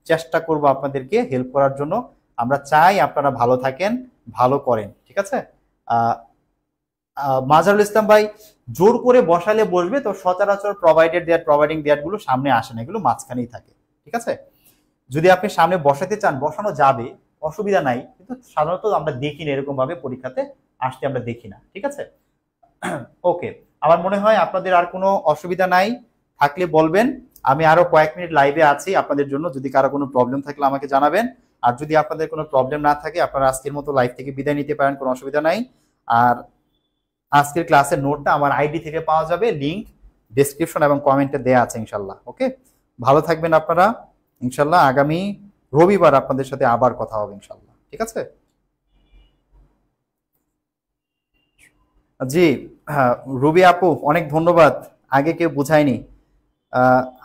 চেষ্টা করব আপনাদেরকে হেল্প করার জন্য। আমরা চাই আপনারা ভালো থাকেন, ভালো করেন। ঠিক আছে, মাজারুল ইসলাম ভাই, জোর করে বসালে বসবে তো, সচরাচর প্রোভাইডেড দ্যাট, প্রোভাইডিং দ্যাট গুলো সামনে আসে না, এগুলো মাঝখানেই থাকে। ঠিক আছে, যদি আপনি সামনে বসাতে চান বসানো যাবে, অসুবিধা নাই, কিন্তু সাধারণত আমরা দেখি না এরকম ভাবে পরীক্ষাতে আসতে, আমরা দেখি না। ঠিক আছে, ওকে, আমার মনে হয় আপনাদের আর কোনো অসুবিধা নাই, থাকলে বলবেন। আমি আরো কয়েক মিনিট লাইভে আছি আপনাদের জন্য, যদি কারো কোনো প্রবলেম থাকলে আমাকে জানাবেন, আর যদি আপনাদের কোনো প্রবলেম না থাকে আপনারা আজকের মতো লাইভ থেকে বিদায় নিতে পারেন, কোনো অসুবিধা নাই। আর আজকের ক্লাসের নোটটা আমার আইডি থেকে পাওয়া যাবে, লিংক ডেসক্রিপশন এবং কমেন্টে দেয়া আছে ইনশাল্লাহ। ওকে, ভালো থাকবেন আপনারা, ইনশাল্লাহ আগামী রবিবার আপনাদের সাথে আবার কথা হবে ইনশাল্লাহ। ঠিক আছে, জি হ্যাঁ, রুবি আপু অনেক ধন্যবাদ, আগে কেউ বুঝায়নি।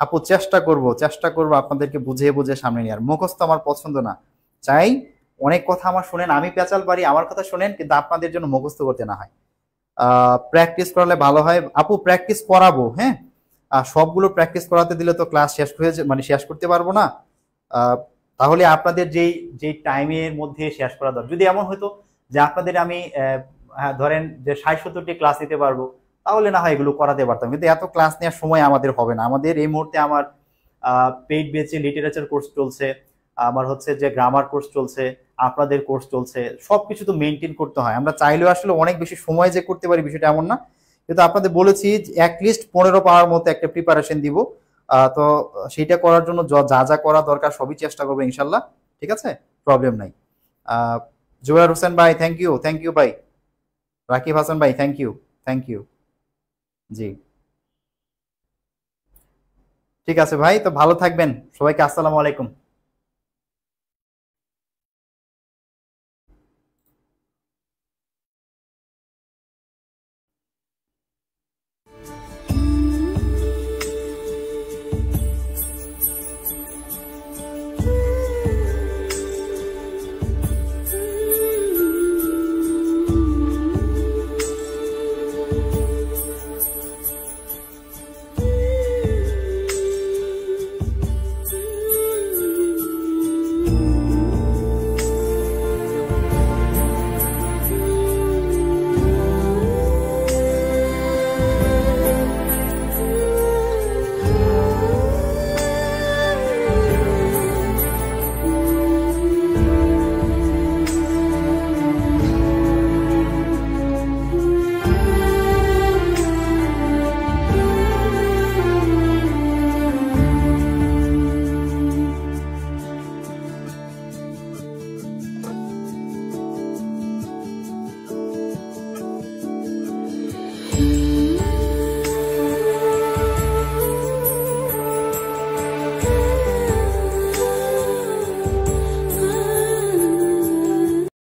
আপু চেষ্টা করব আপনাদেরকে বুঝিয়ে বুঝিয়ে সামনে নিয়ে। আর মুখস্থ আমার পছন্দ না, চাই অনেক কথা আমার শুনেন, আমি পেঁচাল পারি, আমার কথা শুনেন, কিন্তু আপনাদের জন্য মুখস্থ করতে না হয়। প্র্যাকটিস করালে ভালো হয় আপু, প্র্যাকটিস করাবো, হ্যাঁ, সবগুলো প্র্যাকটিস করাতে দিলে তো ক্লাস শেষ হয়ে মানে শেষ করতে পারবো না। তাহলে আপনাদের যেই যেই টাইমের মধ্যে শেষ করা দরকার, যদি এমন হতো যে আপনাদের আমি ধরেন যে 60-70টি ক্লাস নিতে পারবো, তাহলে না হয় এগুলো করাতে পারতাম, কিন্তু এত ক্লাস নেওয়ার সময় আমাদের হবে না। আমাদের এই মুহূর্তে আমার পেইড বেচে লিটারেচার কোর্স চলছে, আমার হচ্ছে যে গ্রামার কোর্স চলছে, আপনাদের কোর্স চলছে, সবকিছু তো মেনটেন করতে হয়। আমরা চাইলেও আসলে অনেক বেশি সময় যে করতে পারি বিষয়টা এমন না, কিন্তু আপনাদের বলেছি অ্যাটলিস্ট 15 পাওয়ার মতো একটা প্রিপারেশন দিব। তো সেইটা করার জন্য যা যা করা দরকার সবই চেষ্টা করবো ইনশাল্লাহ। ঠিক আছে, প্রবলেম নাই। জুবাইর হোসেন ভাই থ্যাংক ইউ ভাই, রাকিব হাসান ভাই থ্যাংক ইউ। জি ঠিক আছে ভাই, তো ভালো থাকবেন, সবাইকে আসসালামু আলাইকুম।